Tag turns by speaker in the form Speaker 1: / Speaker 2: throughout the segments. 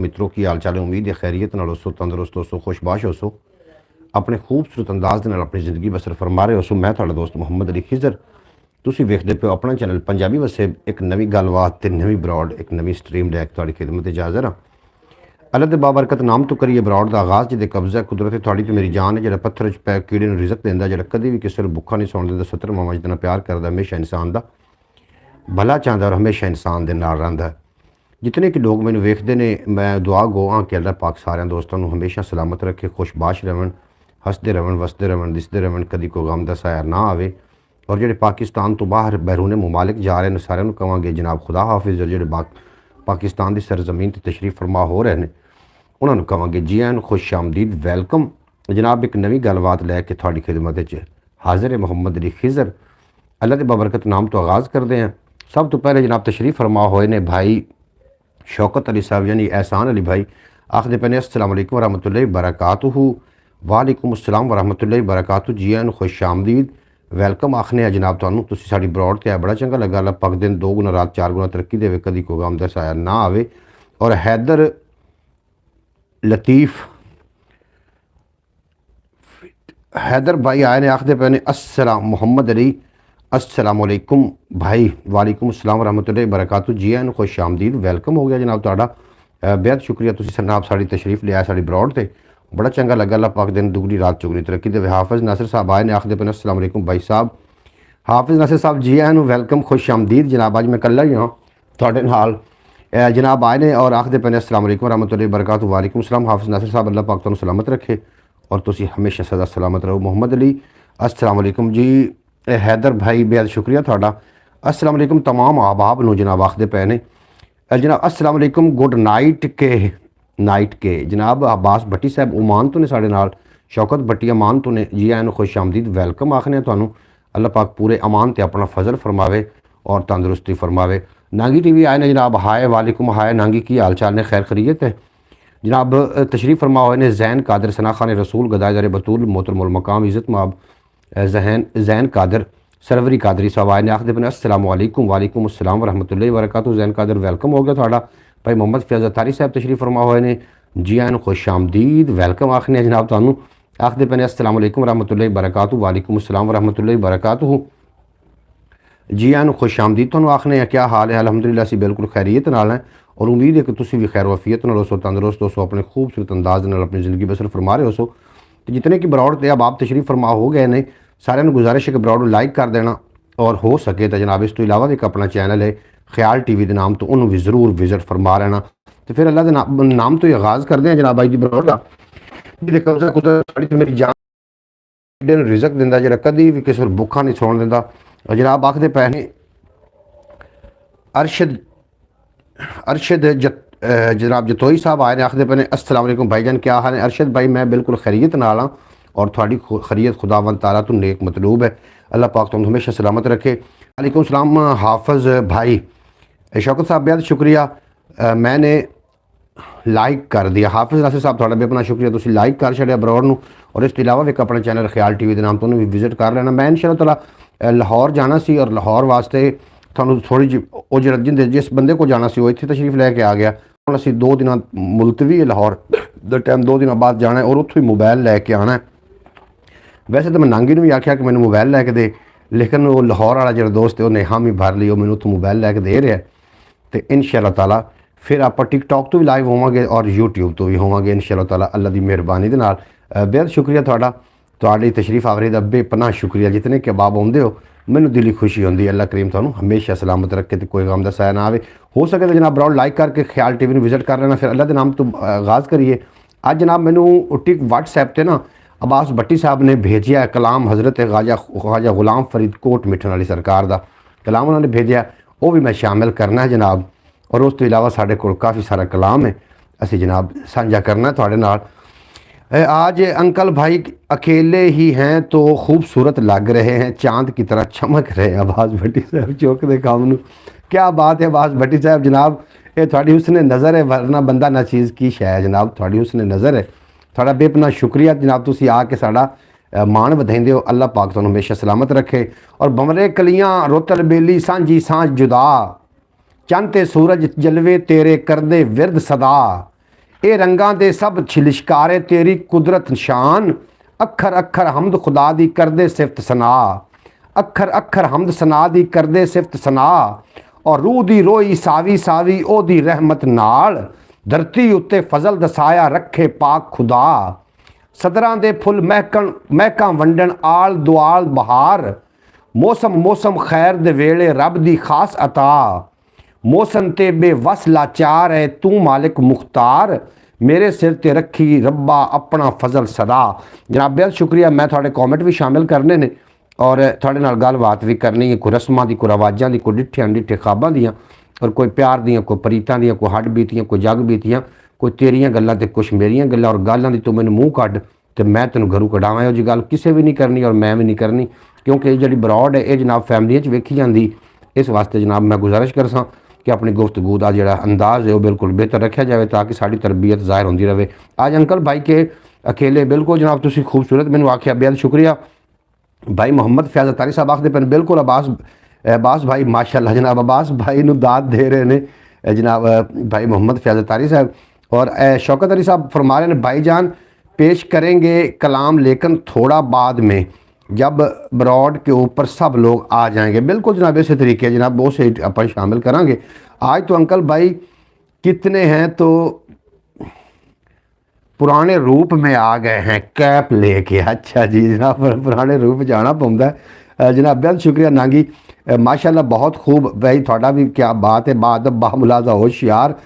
Speaker 1: मित्रों की हाल चाल उम्मीद है खैरियत नाल होसो, तंदुरुस्त होसो, खुशबाश होसो, अपने खूबसूरत अंदाज दे नाल अपनी जिंदगी बसर फरमा रहे होसो। मैं तुहाडा दोस्त मुहम्मद अली खिजर, तुसीं वेखदे पे अपना चैनल पंजाबी वसे। एक नवी गलबात ते नवी ब्रॉड एक नवी स्ट्रीम लैके तुहाडी खिदमत च हाज़र हाँ। अल्लाह दे बाबरकत नाम तो करिए ब्रॉड का आगाज़ जिहदे कब्जा कुदरत तुहाडी ते मेरी जान है, जिहड़ा पत्थर च पै कीड़े नूं रिज़क देंदा, जिहड़ा कदी भी किसी नूं भुक्खा नहीं सौण दिंदा, 70 मावां जितना प्यार करदा, हमेशा इंसान दा भला चाहता और हमेशा इंसान दे नाल रहिंदा है। जितने कि लोग मैंने वेखते ने, मैं दुआ गो हाँ कि अल्लाह पाक सारे दोस्तों को हमेशा सलामत रखे, खुशबाश रहन, हसते रहन, वसते रहन, दिसते रहन, कभी कोई गम का साया ना आवे। और जो पाकिस्तान तो बाहर बैरूने मुमालिक जा रहे हैं सारे कहांगे जनाब खुदा हाफिज़। और जो पाकिस्तान की सरजमीन ते तशरीफ फरमा हो रहे हैं उन्होंने कहांगे जी आन, खुश आमदीद, वैलकम जनाब। एक नवी गलबात लैके थोड़ी खिदमत हाज़िर है मुहम्मद अली खिजर। अल्लाह के बाबरकत नाम तो आगाज़ करते हैं। सब तो पहले जनाब तशरीफ फरमा होए ने भाई शौकत अली साहब यानी एहसान अली भाई, आखदे पे अस्सलाम वालेकुम वरहमतुल्लाहि बरकातुहू। वालेकुम अस्सलाम वरहमतुल्लाहि बरकातुहू। जी आन, खुश आमदीद, वैलकम आखने हैं जनाब तुहानू। तुसीं साडी ब्रॉड ते बड़ा चंगा लगा। अल्लाह पाक दिन 2 गुना रात 4 गुना तरक्की देवे, कदी कोई गम दा साया ना आवे। और हैदर लतीफ़ हैदर भाई आए ने, आखदे पे अस्सलाम मुहम्मद अली, अस्सलाम वालेकुम भाई। वालेकुम अस्सलाम रहमतुल्लाहि बरकातुहू। जी आन, खुश आमदीद, वैलकम हो गया जनाब तुहाडा। बेहद शुक्रिया तुसीं जनाब साड़ी तशरीफ लिया साड़ी ब्रॉड ते, बड़ा चंगा लगा। अल्लाह पाक दिन दुगनी रात चुगनी तरक्की देवे। हाफिज़ नासिर साहब आए ने, आखदे पे अस्सलाम वालेकुम भाई साहब। हाफिज़ नासिर साहब जी आन, वैलकम, खुश आमदीद जनाब। अज मैं कल्ला ही हाँ तुहाडे नाल। जनाब आए ने और आखदे पे अस्सलाम वालेकुम रहमतुल्लाहि बरकातुहू। वालेकुम अस्सलाम हाफिज़ नासिर साहब, अल्लाह पाक तुहानू सलामत रखे और तुसीं हमेशा सदा सलामत रहो। मोहम्मद अली अस्सलाम वालेकुम जी। हैदर भाई बेहद शुक्रिया तुहाडा। अस्सलाम वालेकुम तमाम अहबाब नूं जनाब आखदे पे ने जनाब अस्सलाम वालेकुम, गुड नाइट के जनाब। अब्बास भट्टी साहब ओमान तो ने साढ़े नाल, शौकत भट्टी अमान तो ने। जी आन, खुश आमदीद, वैलकम आखने तुहानू। अल्लाह पाक पूरे अमान ते अपना फजल फरमावे और तंदुरुस्ती फरमावे। नांगी टीवी आए ने जनाब, हाय वालेकुम हाय नांगी, की हाल चाल ने, खैर खरीयत है जनाब। तशरीफ फरमा हुए ने जैन कादर, सना खान रसूल, गदायदर बतूल, मोहतरमुल मकाम, इज़्ज़त माब जैन कादर, सरवरी कादरी साहब आए ने, आखदे पे अस्सलाम वालेकुम। वालेकुम अस्सलाम वरहमतुल्लाहि वबरकातुहू। जैन कादर वैलकम हो गया तुहाडा। भाई मोहम्मद फैज़ अतारी साहब तशरीफ फरमा हुए ने, जी आन, खुश आमदीद, वैलकम आखने जनाब तुहानू। आखदे पे अस्सलाम वालेकुम वरहमतुल्लाहि वबरकातुहू। वालेकुम अस्सलाम वरहमतुल्लाहि वबरकातुहू। जी आन, खुश आमदीद तुहानू आखने। क्या हाल है? अल्हम्दुलिल्लाह असीं बिल्कुल खैरियत नाल हैं और उम्मीद है कि तुसीं भी खैर वफियत नाल होसो, तंदुरुस्त होसो, अपने खूबसूरत अंदाज नाल अपनी ज़िंदगी बसर फरमा रहे होसो। तो जितने कि ब्रॉड ते अब आप तशरीफ फरमा हो गए ने, सारे गुजारिश है कि ब्रॉड लाइक कर देना और हो सके तो जनाब इस तो इलावा भी एक अपना चैनल है ख्याल टीवी के नाम तो उन्होंने भी जरूर विजिट फरमा लेना। तो फिर अल्लाह के नाम तो ही आगाज़ करते हैं जनाब अज की ब्रॉड का। जिहदे कब्जा कुदरत मेरी जान रिजक दिंदा, जिहड़ा कदी भी किसी भुखा नहीं सौण दिंदा। जनाब आखदे पे ने अरशद जनाब जतोई साहब आए ने, आखदे पे अस्सलाम वालेकुम भाईजान, क्या हाल है? अरशद भाई मैं बिल्कुल खैरियत नाल हाँ और थोड़ी खैरियत खुदावंद ताला तो नेक मतलूब है। अल्लाह पाक तुम हमेशा सलामत रखे। वालेकुम सलाम हाफिज़ भाई। शौकत साहब बेहद शुक्रिया, मैंने लाइक कर दिया। हाफिज़ नासिर साहब थोड़ा भी अपना शुक्रिया, तुसीं लाइक कर छड़िया ब्रॉड नूं। और इस तो इलावा भी एक अपना चैनल ख्याल टीवी के नाम तो उन्होंने भी विजिट कर लेना। मैं इंशाअल्लाह ताला लाहौर जाना सी और लाहौर वास्ते थानू थोड़ी जी जिस बंदे को जाना सी वो इत्थे तशरीफ लैके आ गया। हुण असीं 2 दिन मुलतवी है लाहौर द टाइम, 2 दिन बाद जाना है और उत्थों ही मोबाइल लैके आना है। वैसे तो मैं नांगी ने भी आख्या कि मैंने मोबाइल लैके दे, लेकिन वो लाहौर वाला जो दोस्त है उन्हें हामी भर ली, मैंने उत्थों मोबाइल लैके दे रहा है। तो इंशाअल्लाह ताला फिर आप टिकटॉक तो भी लाइव होवांगे और यूट्यूब तो भी होवांगे इंशाअल्लाह ताला अल्लाह की मेहरबानी दे नाल। बेहद शुक्रिया तुहाडा, तुहाडी तशरीफ आवरी दा बेपनाह शुक्रिया। जितने कि बाब आउंदे हो मैनू दिली खुशी होंदी। अल्लाह करीम तुहानू हमेशा सलामत रखे तो कोई गम दा साया ना आवे। हो सके तो जनाब ब्रॉड लाइक करके ख्याल टीवी ने विजिट कर लेना। फिर अल्लाह के नाम तो आगाज़ करिए। अज जनाब मैनू टिक व्हाट्सएप पर ना अब्बास भट्टी साहब ने भेजिया कलाम हज़रत ख्वाजा गुलाम फरीद कोट मिठन वाली सरकार का कलाम उन्होंने भेजा, वो भी मैं शामिल करना है जनाब। और उस तो इलावा साढ़े को काफ़ी सारा कलाम है असी जनाब साझा करना थोड़े नाल। आज अंकल भाई अकेले ही हैं तो खूबसूरत लग रहे हैं, चांद की तरह चमक रहे हैं। अब्बास भट्टी साहब चौक दे काम नूं, क्या बात है अब्बास भट्टी साहब जनाब, ये थोड़ी हुस्न नज़र है, वरना बंदा ना चीज़ की शै है जनाब, थोड़ी हुस्न नज़र है। थोड़ा बेपना शुक्रिया जनाब, तुसीं आके साड़ा मान वधाइंदे हो। अल्लाह पाक तुहानू हमेशा सलामत रखे। और बमरे कलियां रोतल बेली सांझी सांझ जुदा, चंद ते सूरज जलवे तेरे करदे विरद सदा, ਇਹ ਰੰਗਾਂ ਦੇ ਸਭ ਛਿਲਸ਼ਕਾਰੇ ਤੇਰੀ ਕੁਦਰਤ ਨਿਸ਼ਾਨ। ਅੱਖਰ ਅੱਖਰ ਹਮਦ ਖੁਦਾ ਦੀ ਕਰਦੇ ਸਿਫਤ ਸਨਾ। ਅੱਖਰ ਅੱਖਰ ਹਮਦ ਸਨਾ ਦੀ ਕਰਦੇ ਸਿਫਤ ਸਨਾ। ਔਰ ਰੂਹ ਦੀ ਰੋਈ ਸਾਵੀ ਸਾਵੀ ਉਹਦੀ ਰਹਿਮਤ ਨਾਲ। ਧਰਤੀ ਉੱਤੇ ਫਜ਼ਲ ਦਸਾਇਆ ਰੱਖੇ ਪਾਕ ਖੁਦਾ। ਸਦਰਾਂ ਦੇ ਫੁੱਲ ਮਹਿਕਾਂ ਵੰਡਣ ਆਲ ਦੁਆਲ ਬਹਾਰ। ਮੌਸਮ ਮੌਸਮ ਖੈਰ ਦੇ ਵੇਲੇ ਰੱਬ ਦੀ ਖਾਸ ਅਤਾ। ਮੌਸਮ ਤੇ ਬੇਵਸ ਲਾਚਾਰ ਹੈ ਤੂੰ ਮਾਲਿਕ ਮੁਖਤਾਰ। ਮੇਰੇ ਸਿਰ ਤੇ ਰੱਖੀ ਰੱਬਾ ਆਪਣਾ ਫਜ਼ਲ ਸਦਾ। ਜਨਾਬ ਬਹੁਤ ਸ਼ੁਕਰੀਆ। ਮੈਂ ਤੁਹਾਡੇ ਕਮੈਂਟ ਵੀ ਸ਼ਾਮਿਲ ਕਰਨੇ ਨੇ ਔਰ ਤੁਹਾਡੇ ਨਾਲ ਗੱਲਬਾਤ ਵੀ ਕਰਨੀ ਹੈ। ਕੋਈ ਰਸਮਾਂ ਦੀ, ਕੋਈ ਰਵਾਜਾਂ ਦੀ, ਕੋਈ ਡਿੱਠੇ ਅਣਡਿੱਠੇ ਖਾਬਾਂ ਦੀਆਂ, ਔਰ ਕੋਈ ਪਿਆਰ ਦੀਆਂ, ਕੋਈ ਪ੍ਰੀਤਾਂ ਦੀਆਂ, ਕੋਈ ਹੱਡ ਬੀਤੀਆਂ, ਕੋਈ ਜਗ ਬੀਤੀਆਂ, ਕੋਈ ਤੇਰੀਆਂ ਗੱਲਾਂ ਤੇ ਕੁਛ ਮੇਰੀਆਂ ਗੱਲਾਂ। ਔਰ ਗੱਲਾਂ ਦੀ ਤੂੰ ਮੈਨੂੰ ਮੂੰਹ ਕੱਢ ਤੇ ਮੈਂ ਤੈਨੂੰ ਘਰੋਂ ਕਢਾਵਾਂ। ਇਹੋ ਜਿਹੀ ਗੱਲ ਕਿਸੇ ਵੀ ਨਹੀਂ ਕਰਨੀ ਔਰ ਮੈਂ ਵੀ ਨਹੀਂ ਕਰਨੀ, ਕਿਉਂਕਿ ਇਹ ਜਿਹੜੀ ਬਰੋਡ ਹੈ ਇਹ ਜਨਾਬ ਫੈਮਲੀਆਂ 'ਚ ਵੇਖੀ ਜਾਂਦੀ। ਇਸ ਵਾਸਤੇ ਜਨਾਬ मैं गुजारिश कर सां कि अपनी गुफ्तगू का जोड़ा अंदाज़ है वो बिल्कुल बेहतर रखा जाए ताकि साड़ी तरबियत ज़ाहिर होती रहे। आज अंकल भाई के अकेले बिल्कुल जनाब तुसी खूबसूरत मैंने आख्या बेहद शुक्रिया। भाई मोहम्मद फैज़ अतारी साहब आखते पे बिल्कुल अब्बास भाई माशाल्लाह जनाब अब्बास भाई नूं दाद दे रहे हैं जनाब भाई मोहम्मद फैज़ अतारी साहब। और शौकत अली साहब फरमा रहे हैं भाईजान पेश करेंगे कलाम लेकिन थोड़ा बाद में जब ब्रॉड के ऊपर सब लोग आ जाएंगे। बिल्कुल जनाब इसी तरीके जनाब बहुत से अपन शामिल करांगे। आज तो अंकल भाई कितने हैं तो पुराने रूप में आ गए हैं कैप लेके। अच्छा जी जनाब पुराने रूप जाना पौंदा है जनाब। बहुत शुक्रिया नांगी माशाल्लाह बहुत खूब भाई थोड़ा भी क्या बात है। बादब बामुलाजा होशियार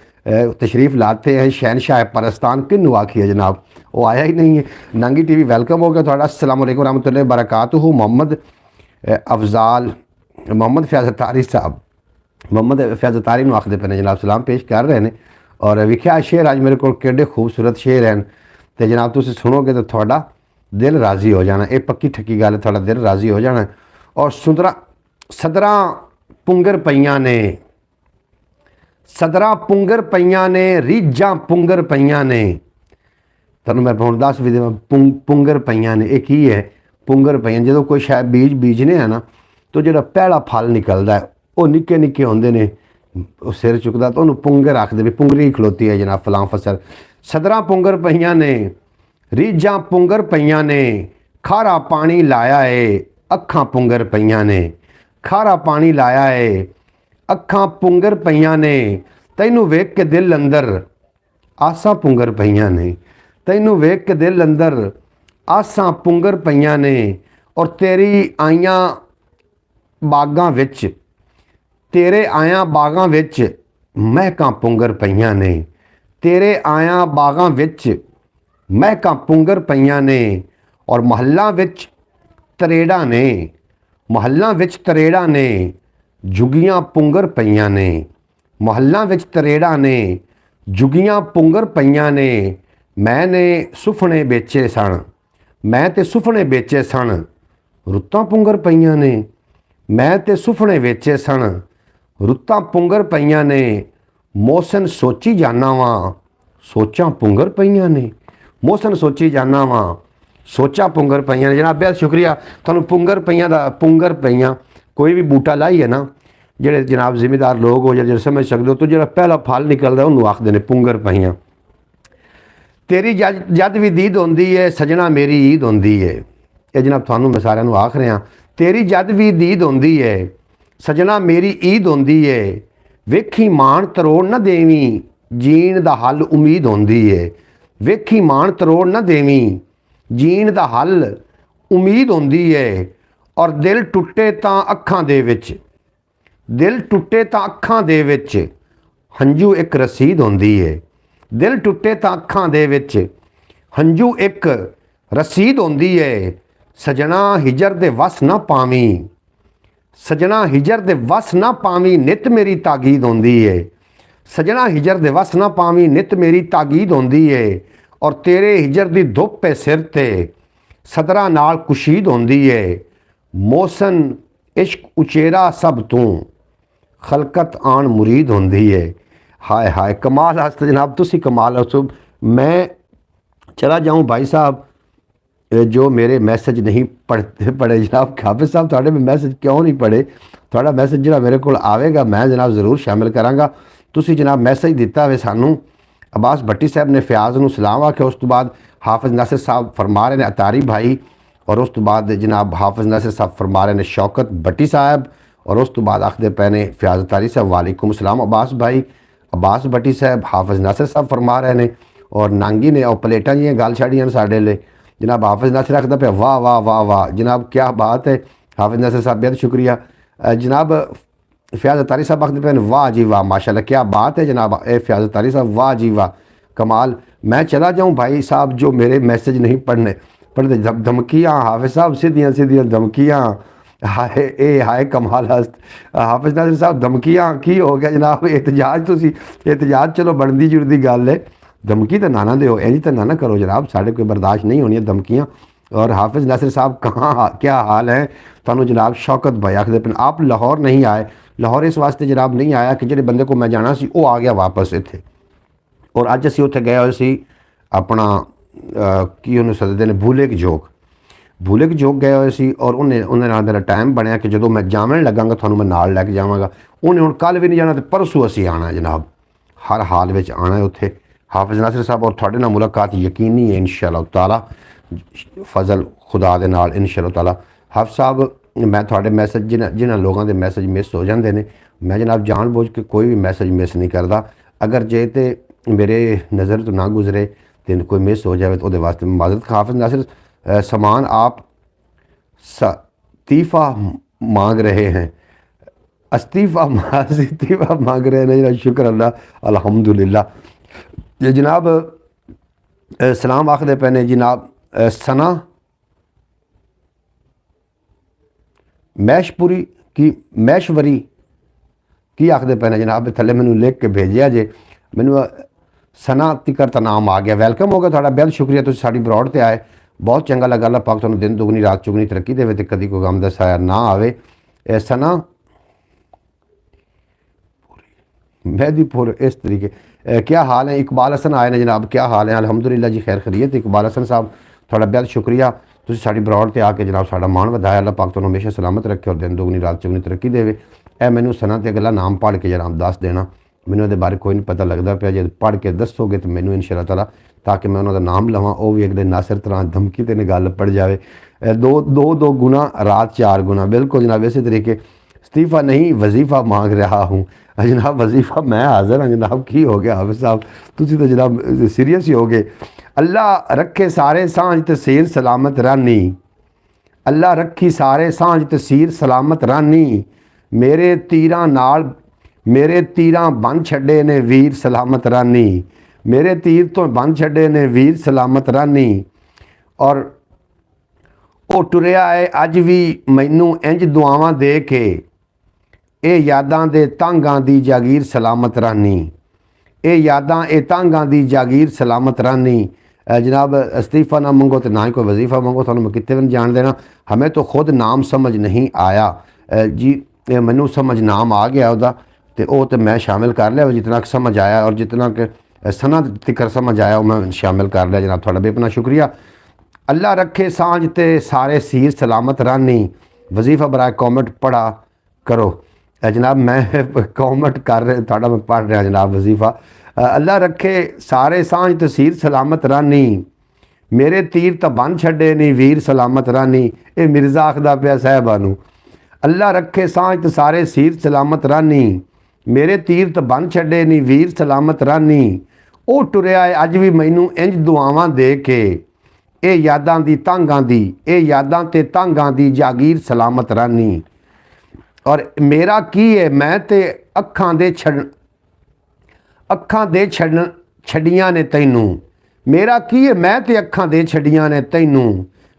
Speaker 1: तशरीफ़ लाते हैं शहनशाह परस्तान किन्नू आखी है जनाब वो आया ही नहीं है। नांगी टीवी वेलकम हो गया थोड़ा। अस्सलाम वालेकुम रहमतुल्लाहि बरकातुहू। मोहम्मद अफजाल मोहम्मद फैज़ अतारी साहब मोहम्मद फैज़ अतारी नूं आखदे पे ने जनाब सलाम पेश कर रहे हैं। और विख्या शेर अज मेरे को केडे खूबसूरत शेर हैं तो जनाब तुसीं सुनोगे तो थोड़ा दिल राज़ी हो जाना। ये पक्की ठक्की गल है थोड़ा दिल राज़ी हो जाना। और सदरां पुंगर पईयां ने सदरां पुंगर पईयां ने रीझां पुंगर पईयां ने। तुहानूं मैं हुण दस भी देवां पुंगर पईयां ने। ये की है पुंगर पईयां जो कोई शायद बीज बीजने है ना तो जो पहला फल निकलता है वो निक्के निक्के होंदे ने सिर चुकता तो उन्होंने पुंगर आखदे भी पुंगरी खलोती है जनाब फलां फसल। सदरां पुंगर पईयां ने रीझां पुंगर पईयां ने। खारा पानी लाया है अखां पुंगर पईयां ने। खारा पानी लाया है अखां पुंगर पईयां ने। तैनूं वेख के दिल अंदर आसां पुंगर पईयां ने। तैनूं वेख के दिल अंदर आसां पुंगर पईयां ने। और तेरी आईयां बागां विच तेरे आयां बागां विच महकां पुंगर पईयां ने। तेरे आयां बागां विच महकां पुंगर पईयां ने। और महल्लां विच तरेड़ा ने महल्लां विच तरेड़ा ने जुगियां पुंगर पईयां ने। महल्लां विच तरेड़ा ने जुगियां पुंगर पईयां ने। मैंने सुफने बेचे सन मैं ते सुफने बेचे सन रुत्तां पुंगर पईयां ने। मैं ते सुफने बेचे सन रुत्तां पुंगर पईयां ने। मौसन सोची जाना वां सोचां पुंगर पईयां ने। मौसन सोची जाना वां सोचां पुंगर पईयां ने। जनाब बहुत शुक्रिया तुहानूं पुंगर पईयां दा पुंगर पईयां कोई भी बूटा लाई है ना जेड़े जनाब जिम्मेदार लोग हो जेड़े समझ सकते हो तो जो पहला फल निकलता उन्होंने आखते हैं पुंगर पईयां। तेरी जद भी दीद होंदी है सजना मेरी ईद होंदी है। ये जनाब थानू मैं सारिਆਂ ਨੂੰ आख रहा तेरी जद भी दीद होंदी है सजना मेरी ईद होंदी है। वेखी मान तरोड़ न देवी जीण दा हल उम्मीद होंदी है। वेखी मान तरोड़ न देवी जीण दा हल उम्मीद होंदी है। और दिल टुटे तां अखां दे विच दिल टुटे तां अखां दे विच हंझू एक रसीद होंदी है। दिल टुटे तां अखां दे विच हंझू एक रसीद होंदी है। सजना हिजर दे वस ना पावी सजना हिजर दे वस ना पावी नित मेरी ताकीद होंदी है। सजना हिजर दे वस ना पावी नित मेरी ताकीद होंदी है। और तेरे हिजर दी धुप है सिर ते सदरा नाल कुशीद होंदी है। मौसन इश्क उचेरा सब तू खलकत आन मुरीद होंदी है। हाय हाय कमाल हस्त जनाब तुसी कमाल हो। मैं चला जाऊँ भाई साहब जो मेरे मैसेज नहीं पढ़े जनाब हाफिज़ साहब थोड़े में मैसेज क्यों नहीं पढ़े। थोड़ा मैसेज जो मेरे को आएगा मैं जनाब ज़रूर शामिल कराँगा। तुसी जनाब मैसेज दिता है सानू अब्बास भट्टी साहब ने फयाज नूं सलाम आख्या। उस तो बाद हाफिज़ नासिर साहब फरमा रहे ने अतारी भाई, और उस तो बाद जनाब हाफिज़ नासिर साहब फरमा रहे ने शौकत भट्टी साहब, और उस तो बाद आखदे पे ने फयाज अतारी साहब वालेकुम सलाम अब्बास भाई। अब्बास भट्टी साहब हाफिज़ नासिर साहब फरमा रहे ने, और नांगी ने और प्लेटा जी गल छड़ियां साढ़े लिए। जनाब हाफिज़ नासिर आखदा पे वाह वाह वाह वाह, जनाब क्या बात है। हाफिज़ नासिर साहब बेहद शुक्रिया। जनाब फयाज अतारी साहब आखदे पे वाह जी वाह, माशाल्लाह क्या बात है जनाब। ए फयाज अतारी साहब वाह जी वाह, कमाल। मैं चला जाऊँ भाई साहब जो मेरे मैसेज नहीं पढ़ते धमकियाँ, हाफिज़ साहब सीधियाँ सीधियाँ धमकियाँ, हाय ए हाय कमाल हस्त। हाफिज़ नासिर साहब धमकियाँ की हो गया जनाब, एहतजाज तुसी एहतजाज चलो बनती जुड़ती गल है, धमकी तो ना दो, इंज तो ना करो जनाब, साढ़े कोई बर्दाश्त नहीं होनी धमकियाँ। और हाफिज़ नासिर साहब कहाँ क्या हाल है थानू जनाब। शौकत भाई आखदे पे आप लाहौर नहीं आए, लाहौर इस वास्ते जनाब नहीं आया कि जिहड़े बंदे को मैं जाना सी वो आ गया वापस इत्थे, और अज असीं उत्थे गए होए सी अपना की उन्हें सददे ने भूले के जोग गए हुए सी, और उन्हें नाल मेरा टाइम बनया कि जो मैं जावन लगांगा थानू मैं नाल लैके जावांगा। उन्हें हुण कल भी नहीं जाना तो परसों असीं आना है जनाब, हर हाल में आना है उत्थे। हाफिज़ नासिर साहब और थोड़े नाल मुलाकात यकीनी है इंशाअल्लाह ताला, फजल खुदा दे नाल इंशाअल्लाह ताला। हाफिज़ साहब मैं थोड़े मैसेज जिन्हां लोगों के मैसेज मिस हो जाते हैं, मैं जनाब जानबूझ के कोई भी मैसेज मिस नहीं करता। अगर जे तो मेरे नज़र तो ना गुजरे तो कोई मिस हो जाए तो वो वास्ते माजरत। हाफिज़ नासिर समान आप इस्तीफ़ा मांग रहे हैं, इस्तीफ़ा मांग रहे हैं, शुक्र अल्लाह अल्हम्दुलिल्लाह। ये जनाब सलाम आखदे पे ने जनाब सना मैशवरी की आखदे पे ने जनाब, थले मैनू लिख के भेजिया जे, मैनू सना तिकर का नाम आ गया। वैलकम हो गया थोड़ा, बेहद शुक्रिया तुसीं साडी ब्रॉड ते आए, बहुत चंगा लगा। अल्लाह पाक तुहानूं दिन दुगनी रात चुगनी तरक्की देवे ते कदी कोई गम दा साया ना आवे। सना मेहदीपुर इस तरीके क्या हाल है। इकबाल हसन आए ने जनाब, क्या हाल है। अल्हम्दुलिल्लाह जी खैर खरीयत। इकबाल हसन साहब थोड़ा बेहद शुक्रिया, तुसीं साडी ब्रॉड ते आके जनाब साडा मान वधाया। अल्लाह पाक तुहानूं हमेशा सलामत रखे और दिन दुगनी रात चुगनी तरक्की देवे। ए मैनू सना ते अगला नाम पढ़ के जनाब दस देना, मैनू ये बारे कोई नहीं पता लगता पाया, जो पढ़ के दसोगे तो मैनू इंशाअल्लाह ताला, ताकि मैं उन्होंने नाम लवां, वो भी अगले नासिर तरह धमकी ते गल पड़ जाए। दो गुना रात 4 गुना, बिल्कुल जनाब इसी तरीके। इस्तीफ़ा नहीं वजीफ़ा मांग रहा हूँ जनाब, वजीफ़ा मैं हाज़िर हाँ जनाब। की हो गया हाफिज़ साहब, तुसीं तो जनाब सीरियस ही हो गए। अल्लाह रखे सारे सांझ तसीर सलामत रानी, अल्लाह रखी सारे सांझ तसीर सलामत रानी, मेरे तीरां बन छड्डे ने वीर सलामत रानी, मेरे तीर तो बन छड्डे ने वीर सलामत रानी। और वो टुरिया है अज भी मैनू इंज दुआवां दे के, ये यादां दे तांगां दी जागीर सलामत रानी, ये यादां ए तांगां दी जागीर सलामत रानी। जनाब इस्तीफ़ा ना मंगो तो ना ही कोई वजीफ़ा मंगो, थानू मैं कितने भी जान देना। हमें तो खुद नाम समझ नहीं आया जी, मैनू समझ नाम आ गया उदा, तो वो तो मैं शामिल कर लिया, जितना समझ आया और जितना कि सना तिकर समझ आया वो मैं शामिल कर लिया जनाब। थोड़ा बेपना शुक्रिया। अल्लाह रखे सांझ ते सारे सीर सलामत रानी, वजीफ़ा बराए कॉमेंट पढ़ा करो जनाब। मैं कॉमेंट कर रहे थोड़ा मैं पढ़ रहा जनाब वजीफ़ा। अल्लाह रखे सारे सांझ ते सीर सलामत रानी, मेरे तीर तो बन छड्डे नी वीर सलामत रानी। ये मिर्ज़ा आखदा पिया साहिबानू, अल्लाह रखे सांझ ते सारे सीर सलामत रानी, मेरे तीर तो बन छड्डे नी वीर सलामत रानी। वो टुरिया है अज भी मैनू इंज दुआवां दे के, ये यादां दी तांगां दी, ये यादां ते तांगां दी जागीर सलामत रानी। और मेरा की है मैं ते अखां दे छड़ियां ने तैनू, मेरा की है मैं ते अखां दे छड़ियां ने तैनू,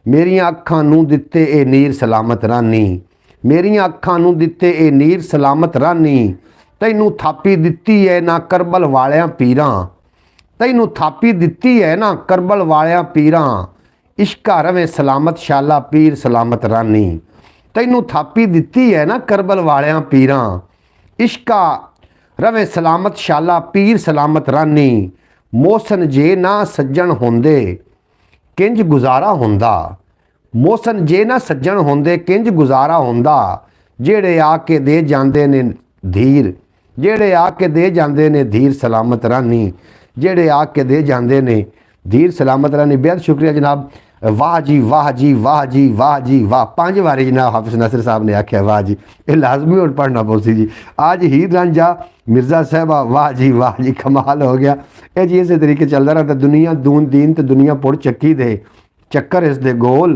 Speaker 1: मेरियां अखां नू दिते ए नीर सलामत रानी, मेरियां अखां नू दिते ए नीर सलामत रानी। तैनू थापी दिती है ना करबल वालियां पीरां, तैनू थापी दिती है ना करबल वालियां पीरां, इश्का रवे सलामत शाला पीर सलामत रानी। तैनू थापी दिती है ना करबल वालियां पीरां, इश्का रवे सलामत शाला पीर सलामत रानी। मोहसन जे ना सज्जन होंदे किंज गुजारा होंदा, मोहसन जे ना सज्जन होंदे किंज गुजारा होंदा। जेड़े आके दे जांदे ने धीर, जेड़े आके दे जांदे ने धीर सलामत रानी। ਜਿਹੜੇ ਆ ਕੇ दे जाते ने। धीर सलामत रहने। बेहद शुक्रिया जनाब। वाह जी वाह जी वाह जी वाह जी वाह। 5 बारी जनाब हाफिज नासिर साहब ने आख्या वाह जी, ये लाजमी और पढ़ना पौसी जी। आज हीर रांझा मिर्ज़ा साहबा वाह जी कमाल हो गया। ये जी इस तरीके चलता रहता। दुनिया दून दीन तो दुनिया पुड़ चक्की दे, चक्कर इस दे गोल,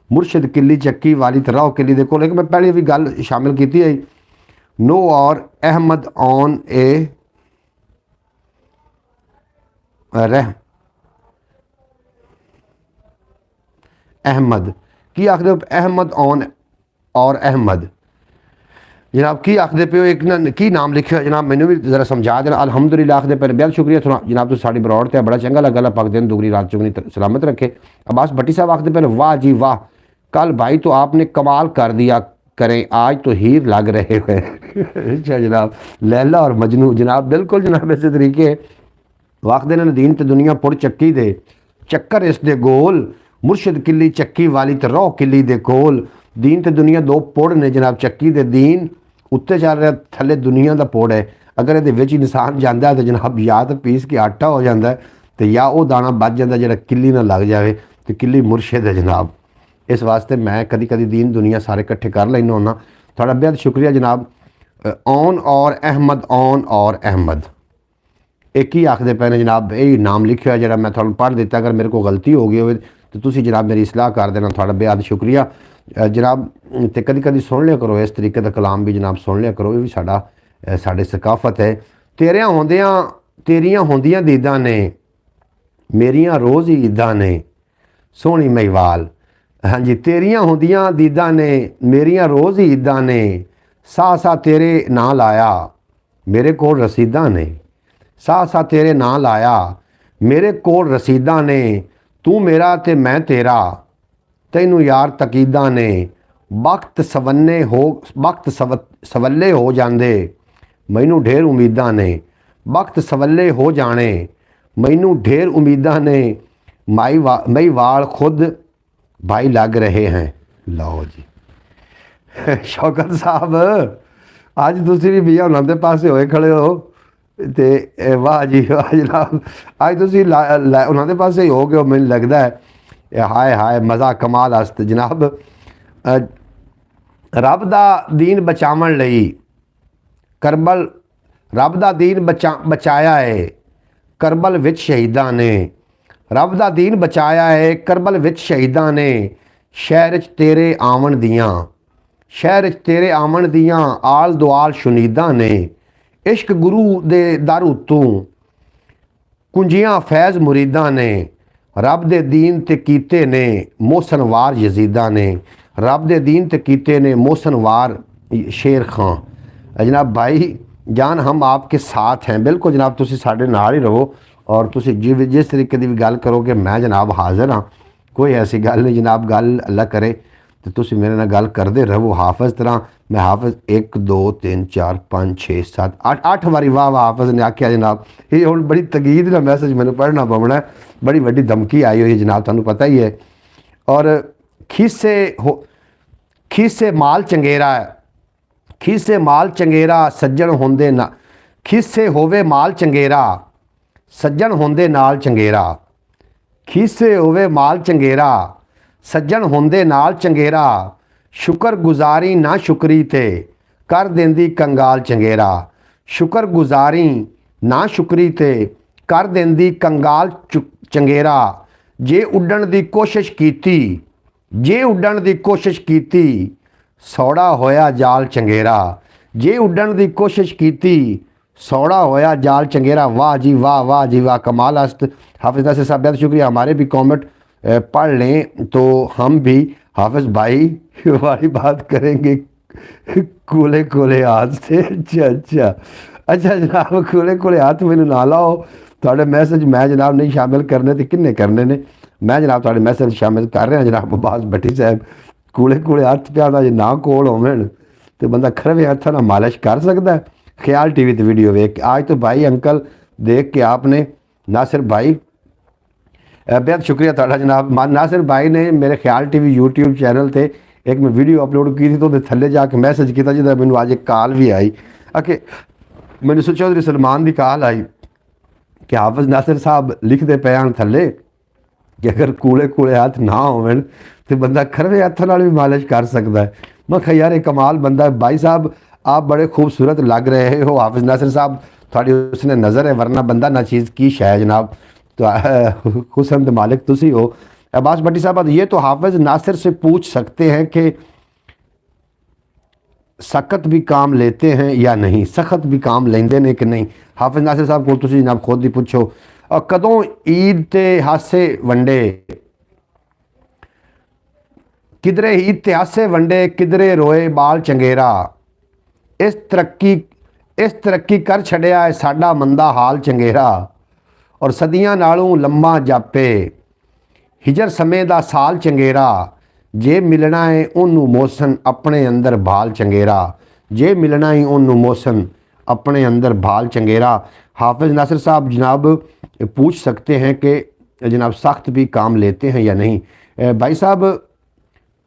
Speaker 1: मुर्शद किली चक्की वाली तो राह किली दे कोल। एक मैं पहले भी गल शामिल की है। नो और अहमद ऑन ए रह अहमद की आखदे अहमद ऑन और अहमद जनाब की आखदे पे एक ना की नाम लिखे हो जनाब, मैंने भी जरा समझा देना। अलहमदुलिल्लाह आखदे पे बेहद शुक्रिया थोड़ा जनाब। तो साड़ी बरौड़ ते बड़ा चंगा लगा। अल्लाह पाक दिन दुगनी रात चुगनी सलामत रखे। अब्बास भट्टी साहब आखदे पे वाह जी वाह, कल भाई तो आपने कमाल कर दिया, करें आज तो हीर लग रहे हुए। अच्छा जनाब, लैला और मजनू जनाब, बिल्कुल जनाब इस तरीके वाखदे ने दीन ते दुनिया पुड़ चक्की दे, चक्कर इस दे गोल, मुर्शद किली चक्की वाली तो रौह किली दे कोल। दीन ते दुनिया दो पुड़ ने जनाब। चक्की दे दीन उत्ते चल रहा, थले दुनिया का पुड़ है। अगर ये इंसान जाता है तो जनाब या तो पीस के आटा हो जाता है तो या वो दाना बच जाता जो किली ना लग जाए। तो किली मुर्शद है जनाब। इस वास्ते मैं कदी कदी दीन दुनिया सारे इकट्ठे कर लेना होना। थोड़ा बेहद शुक्रिया जनाब। ऑन और अहमद, ऑन और अहमद एक ही आखते पे ने जनाब। यही नाम लिखा है जो मैं थोड़ा पढ़ दिता। अगर मेरे को गलती हो गई हो तो तुसी जनाब मेरी इसलाह कर देना। थोड़ा बेहद शुक्रिया जनाब। तो कदी कदी सुन लिया करो, इस तरीके का कलाम भी जनाब सुन लिया करो। ये भी साढ़े सकाफत है। तेरियां होंदियां दीदा ने, मेरियां रोज़ ही ईदा ने, सोहनी महिवाल। हाँ जी, तेरियां होंदियां दीदा ने, मेरियां रोज़ ही ईदा ने, सा सा तेरे नां लाया, मेरे कोल रसीदा ने, सा सा तेरे नां लाया, मेरे कोल रसीदा ने, तू मेरा ते मैं तेरा, तैनू यार तकीदा ने, वक्त सवल्ले हो जांदे, मैनू ढेर उम्मीदां ने, वक्त सवल्ले हो जाने, मैनू ढेर उम्मीदां ने, मई वाल खुद भाई लग रहे हैं। लो जी शौकत साहब अज तुसी भी भैया उन्होंने पासे होए खड़े हो ते वाह जी वाह जनाब। अज तुसी उन्होंने पासे हो गए हो, मैनू लगता है। हाय हाय मज़ा कमाल आस्त जनाब। रब दा दीन बचावन लई करबल, रब दा दीन बचाया है करबल विच शहीदां ने, रब दा दीन बचाया है करबल विच शहीदां ने, शहर च तेरे आवन दियां, शहर च तेरे आवन दियां आल दुआल शुनीदां ने, इश्क गुरु दे दर उत्तों कुंजियां फैज़ मुरीदां ने, रब दे दीन ते कीते ने मोहसन वार यजीदा ने, रब दे दीन ते कीते ने मोहसन वार शेर खां। जनाब भाई जान हम आपके साथ हैं। बिल्कुल जनाब, तुसी साडे नाल ही रहो और तुसी जिस तरीके की भी गल करोगे मैं जनाब हाज़िर हाँ। कोई ऐसी गल नहीं जनाब, गल अल्लाह करे तो तुसी मेरे नाल गल करते रहो। हाफिज़ तरह मैं हाफिज़ 1 2 3 4 5 6 7 8 बारी वाह वाह हाफिज़ ने आख्या जनाब। ये हुण बड़ी तकीद का मैसेज मैंने पढ़ना पवना है। बड़ी वड्डी धमकी आई हुई है जनाब, तुहानूं पता ही है। और खीसे माल चंगेरा, खीसे माल चंगेरा सज्जन होंदे ना, खीसे होवे माल चंगेरा सज्जन होंदे नाल चंगेरा, खीसे होवे माल चंगेरा सज्जन होंदे नाल चंगेरा, शुक्र गुजारी ना शुक्री ते कर देंदी कंगाल चंगेरा, शुक्र गुजारी ना शुक्री ते कर देंदी कंगाल चंगेरा, जे उड्डण दी कोशिश कीती, जे उड्डण दी कोशिश कीती सौड़ा होया जाल चंगेरा, जे उड्डण दी कोशिश कीती सौड़ा होया जाल चंगेरा। वाह जी वाह वाह जी वाह कमाल अस्त। हाफिज़ नासिर साहब बहुत शुक्रिया। हमारे भी कमेंट पढ़ लें तो हम भी हाफिज़ भाई वाली बात करेंगे कूले कूले हाथ से। अच्छा जनाब, कूले कूले हाथ मैनू ना लाओ। थोड़े मैसेज मैं जनाब नहीं शामिल करने तो किन्ने करने ने। मैं जनाब थोड़े मैसेज शामिल कर रहा जनाब। अब्बास भट्टी साहब कूले कूले हथ प्या जे ना कोल होवन तो बंदा खरवे हथा ना मालिश कर सकता है। ख्याल टीवी ते वीडियो वेख के आज तो भाई अंकल देख के आपने नासिर भाई बेहद शुक्रिया थोड़ा जनाब। नासिर भाई ने मेरे ख्याल टीवी यूट्यूब चैनल ते एक मैं वीडियो अपलोड की थी तो थले जाके मैसेज किया जिदा मैंने अज एक कॉल भी आई आके मैंने चौधरी सलमान की कॉल आई कि हाफिज नासिर साहब लिखते पे हैं थले कि अगर कूले कूले हथ ना होवन तो बंदा खरवे हथों नाल भी मालिश कर सकता है। मैं कहा यार ये कमाल बंदा है। भाई साहब आप बड़े खूबसूरत लग रहे हो हाफिज नासिर साहब, थोड़ी उसने नज़र है, वरना बंदा ना चीज़ की शायद जनाब। तो हुसन तो मालिक तुसी हो। अब्बास भट्टी साहब ये तो हाफिज नासिर से पूछ सकते हैं कि सख्त भी काम लेते हैं या नहीं, सख्त भी काम लेंदे ने कि नहीं। हाफिज नासिर साहब को तुसी जनाब खुद ही पूछो। और कदों ईद ते हासे वंडे, किधरे ईद ते हासे वंडे, किधरे रोए बाल चंगेरा। इस तरक्की कर छड़िया है साडा मंदा हाल चंगेरा। और सदियां नालों लम्मा जापे हिजर समय दा साल चंगेरा। जे मिलना है ओनू मौसन अपने अंदर भाल चंगेरा। जे मिलना है ओनू मौसन अपने अंदर भाल चंगेरा। हाफिज नासिर साहब जनाब पूछ सकते हैं कि जनाब सख्त भी काम लेते हैं या नहीं। भाई साहब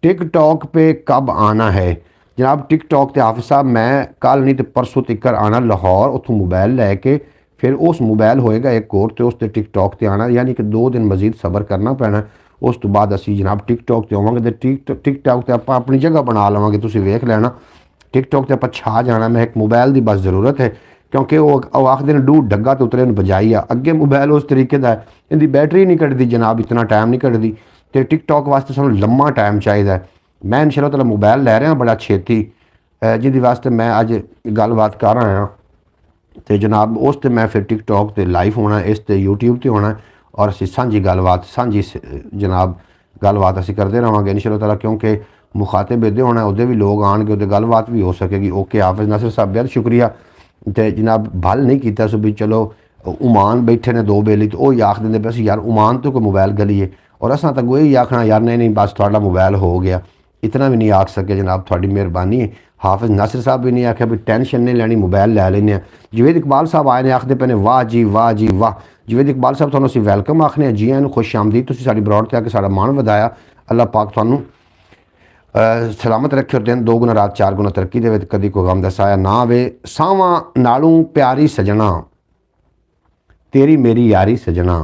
Speaker 1: टिकटॉक पे कब आना है जनाब? टिकटॉक ते हाफिज साहब मैं कल नहीं तो परसों तिकर आना लाहौर, उतों मोबाइल लैके फिर उस मोबाइल होएगा एक और तो उस ते टिकटॉक ते आना, यानी कि 2 दिन मजीद सबर करना पैना। उस तो बाद असी जनाब टिकटॉक ते आवांगे तो टिकटॉक ते आपां अपनी जगह बना लवांगे, तुसीं वेख लेना। टिकटॉक ते आपां छा जाना। मैं एक मोबाइल की बस ज़रूरत है क्योंकि वो आखते हैं डूड डग्गा तो उतरे बजाई आ। अगे मोबाइल उस तरीके का है, इनकी बैटरी नहीं कटती जनाब, इतना टाइम नहीं कटती। तो टिकटॉक वास्ते सानूं लम्मा टाइम चाहिए। मैं इंशाअल्लाह ताला मोबाइल लै रहा बड़ा छेती, जिहदे वास्ते मैं अज गलबात कर रहा हाँ। तो जनाब उस ते मैं फिर टिकटॉक ते लाइव होना, इस ते यूट्यूब ते होना और असी सांझी गलबात सांझी जनाब गलबात असी करते रहांगे इंशाअल्लाह ताला, क्योंकि मुखातिब इहदे होना उहदे भी लोग आएंगे, उहदे गलबात भी हो सकेगी। ओके हाफिज नासिर साहब बहुत शुक्रिया। तो जनाब भल नहीं किया सो भी चलो उमान बैठे ने 2 बेली, तो वही आख देंगे बस यार उमान तो कोई मोबाइल गलीए, और असा तो यही आखना यार नहीं नहीं बस थोड़ा मोबाइल हो गया, इतना भी नहीं आख सके जनाब, थोड़ी मेहरबानी है। हाफिज नासिर साहब भी नहीं आख्या भी टेंशन नहीं लैनी मोबाइल लै लें। जवेद इकबाल साहब आए ने आखते पे ने वाह जी वाह जी वाह। जवेद इकबाल साहब तुहानूं असीं वैलकम आखने जी आन खुश आमदीद, तुसीं साडी ब्रॉड ते आके साडा मान वधाया। अल्लाह पाक तुहानूं सलामत रखे और दिन 2 गुना रात 4 गुना तरक्की दे, कदी कोई गम दा साया ना आवे। सावां नालों प्यारी सजना तेरी मेरी यारी सजना,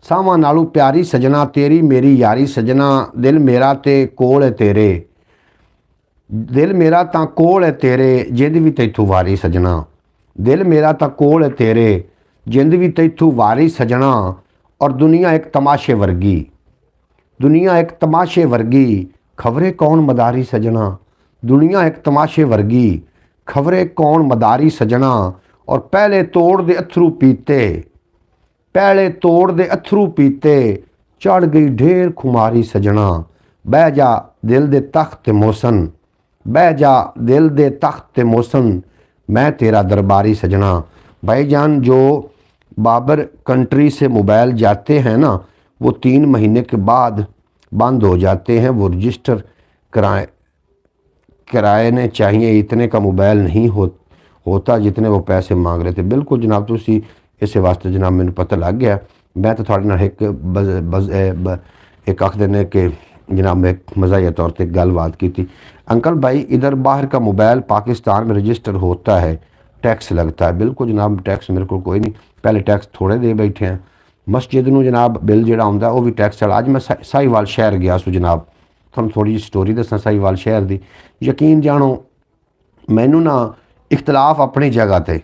Speaker 1: सावां नालों प्यारी सजना तेरी मेरी यारी सजना। दिल मेरा ते कोल है तेरे, दिल मेरा तां कोल है तेरे, जिंद भी तैथों वारी सजना। दिल मेरा तां कोल है तेरे, जिंद भी तैथों वारी सजना। और दुनिया एक तमाशे वर्गी, दुनिया एक तमाशे वर्गी, खबरे कौन मदारी सजना। दुनिया एक तमाशे वर्गी, खबरे कौन मदारी सजना। और पहले तोड़ दे अथरू पीते, पहले तोड़ दे अथरू पीते, चढ़ गई ढेर खुमारी सजना। बह जा दिल दे तख्त मोसन, बह जा दिल दे तख्त मोसन, मैं तेरा दरबारी सजना। भाईजान जो बाबर कंट्री से मोबाइल जाते हैं ना, वो 3 महीने के बाद बंद हो जाते हैं। वो रजिस्टर कराने चाहिए, इतने का मोबाइल नहीं होता जितने वो पैसे मांग रहे थे। बिल्कुल जनाब तुसी इस वास्ते जनाब मैंने पता लग गया। मैं तो थोड़े नाल एक आख देने के जनाब मैं मज़ाहिया तौर पर गलबात की थी। अंकल भाई इधर बाहर का मोबाइल पाकिस्तान में रजिस्टर होता है, टैक्स लगता है। बिल्कुल जनाब टैक्स मेरे को कोई नहीं, पहले टैक्स थोड़े दे बैठे हैं। मस्जिद में जनाब बिल जो आता है वह भी टैक्स वाला। अज मैं साहिवाल शहर गया सो जनाब, थोड़ा थोड़ी जी स्टोरी दसा साहिवाल शहर की। यकीन जानो मैनू ना इख्तलाफ अपनी जगह पर,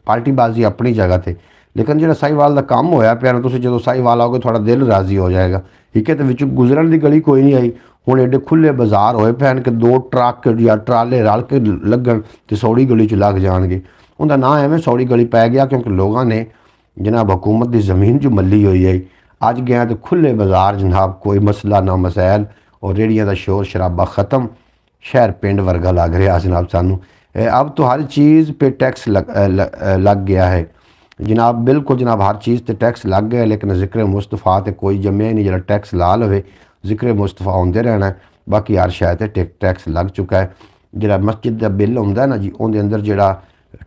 Speaker 1: पार्टीबाजी अपनी जगह पर, लेकिन जो साहिवाल का काम होया पिया ना, तुसीं जो साहिवाल आओगे थोड़ा दिल राजी हो जाएगा। ठीक है, तो विच गुजरन की गली कोई नहीं आई। हुण एडे खुले बाजार होए पैन कि 2 ट्रक या ट्राले रल के लगन तो सौड़ी गली च लग जाएंगे। उनका नाम एवं सौड़ी गली पै गया क्योंकि लोगों ने जनाब हुकूमत की ज़मीन जो मली हुई है। अज गया तो खुले बाजार जनाब, कोई मसला ना मसैल, और रेहड़ियां का शोर शराबा ख़त्म, शहर पिंड वर्गा लग रहा जनाब सानू। अब तो हर चीज़ पे टैक्स लग गया है जनाब। बिल्कुल जनाब हर चीज़ पर टैक्स लग गया, लेकिन जिक्र मुस्तफ़ा तो कोई जम्मिया नहीं जरा टैक्स ला लवे। जिक्र मुस्तफ़ा आते रहना है, बाकी हर शायद टैक्स लग चुका है। जरा मस्जिद का बिल होंदा है ना जी, उनके अंदर जरा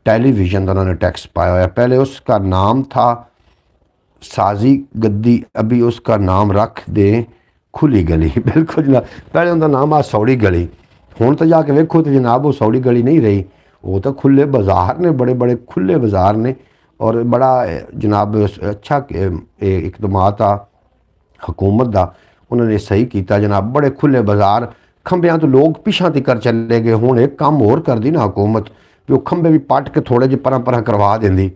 Speaker 1: टेलीविज़न का उन्होंने टैक्स पाया हुआ। पहले उसका नाम था साजी गद्दी, अभी उसका नाम रख दे खुली गली। बिल्कुल जनाब पहले उनका नाम आ सौड़ी गली, हुण तो जाके वेखो तो जनाब वो सौड़ी गली नहीं रही, वो तो खुले बाजार ने, बड़े बड़े खुले बाजार ने। और बड़ा जनाब अच्छा इकदमात आ हुकूमत का उन्होंने सही किया जनाब। बड़े खुले बाजार खंबियां तो लोग पिछा तक चले गए। हूँ एक काम होर कर दी ना हुकूमत भी वो खंबे भी पट के थोड़े जे पर करवा देंदी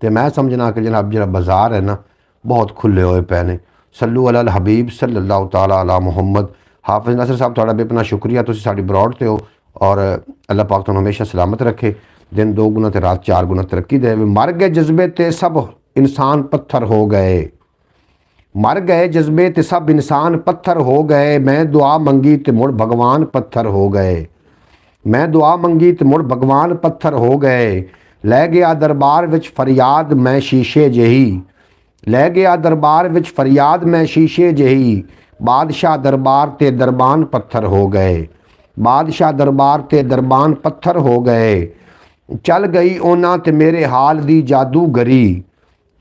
Speaker 1: तो मैं समझना कि जनाब जो बाजार है ना बहुत खुले हुए पे ने। सल्लू अला हबीब सल्लल्लाहु ताला अला मुहम्मद। हाफिज़ नासिर साहब थोड़ा बेपना शुक्रिया, तुसीं साडी ब्रॉड ते हो और अल्लाह पाक तुहानूं हमेशा सलामत रखे, दिन 2 गुना ते रात 4 गुना तरक्की दे। मर गए जज्बे ते सब इंसान पत्थर हो गए, मर गए जज्बे ते सब इंसान पत्थर हो गए। मैं दुआ मंगी ते मुड़ भगवान पत्थर हो गए, मैं दुआ मंगी ते मुड़ भगवान पत्थर हो गए। लै गया दरबार विच फरियाद मैं शीशे जही, लै गया दरबार विच फरियाद मैं शीशे जही। बादशाह दरबार ते दरबान पत्थर हो गए, बादशाह दरबार ते दरबान पत्थर हो गए। चल गई उन्हां ते मेरे हाल दी जादूगरी,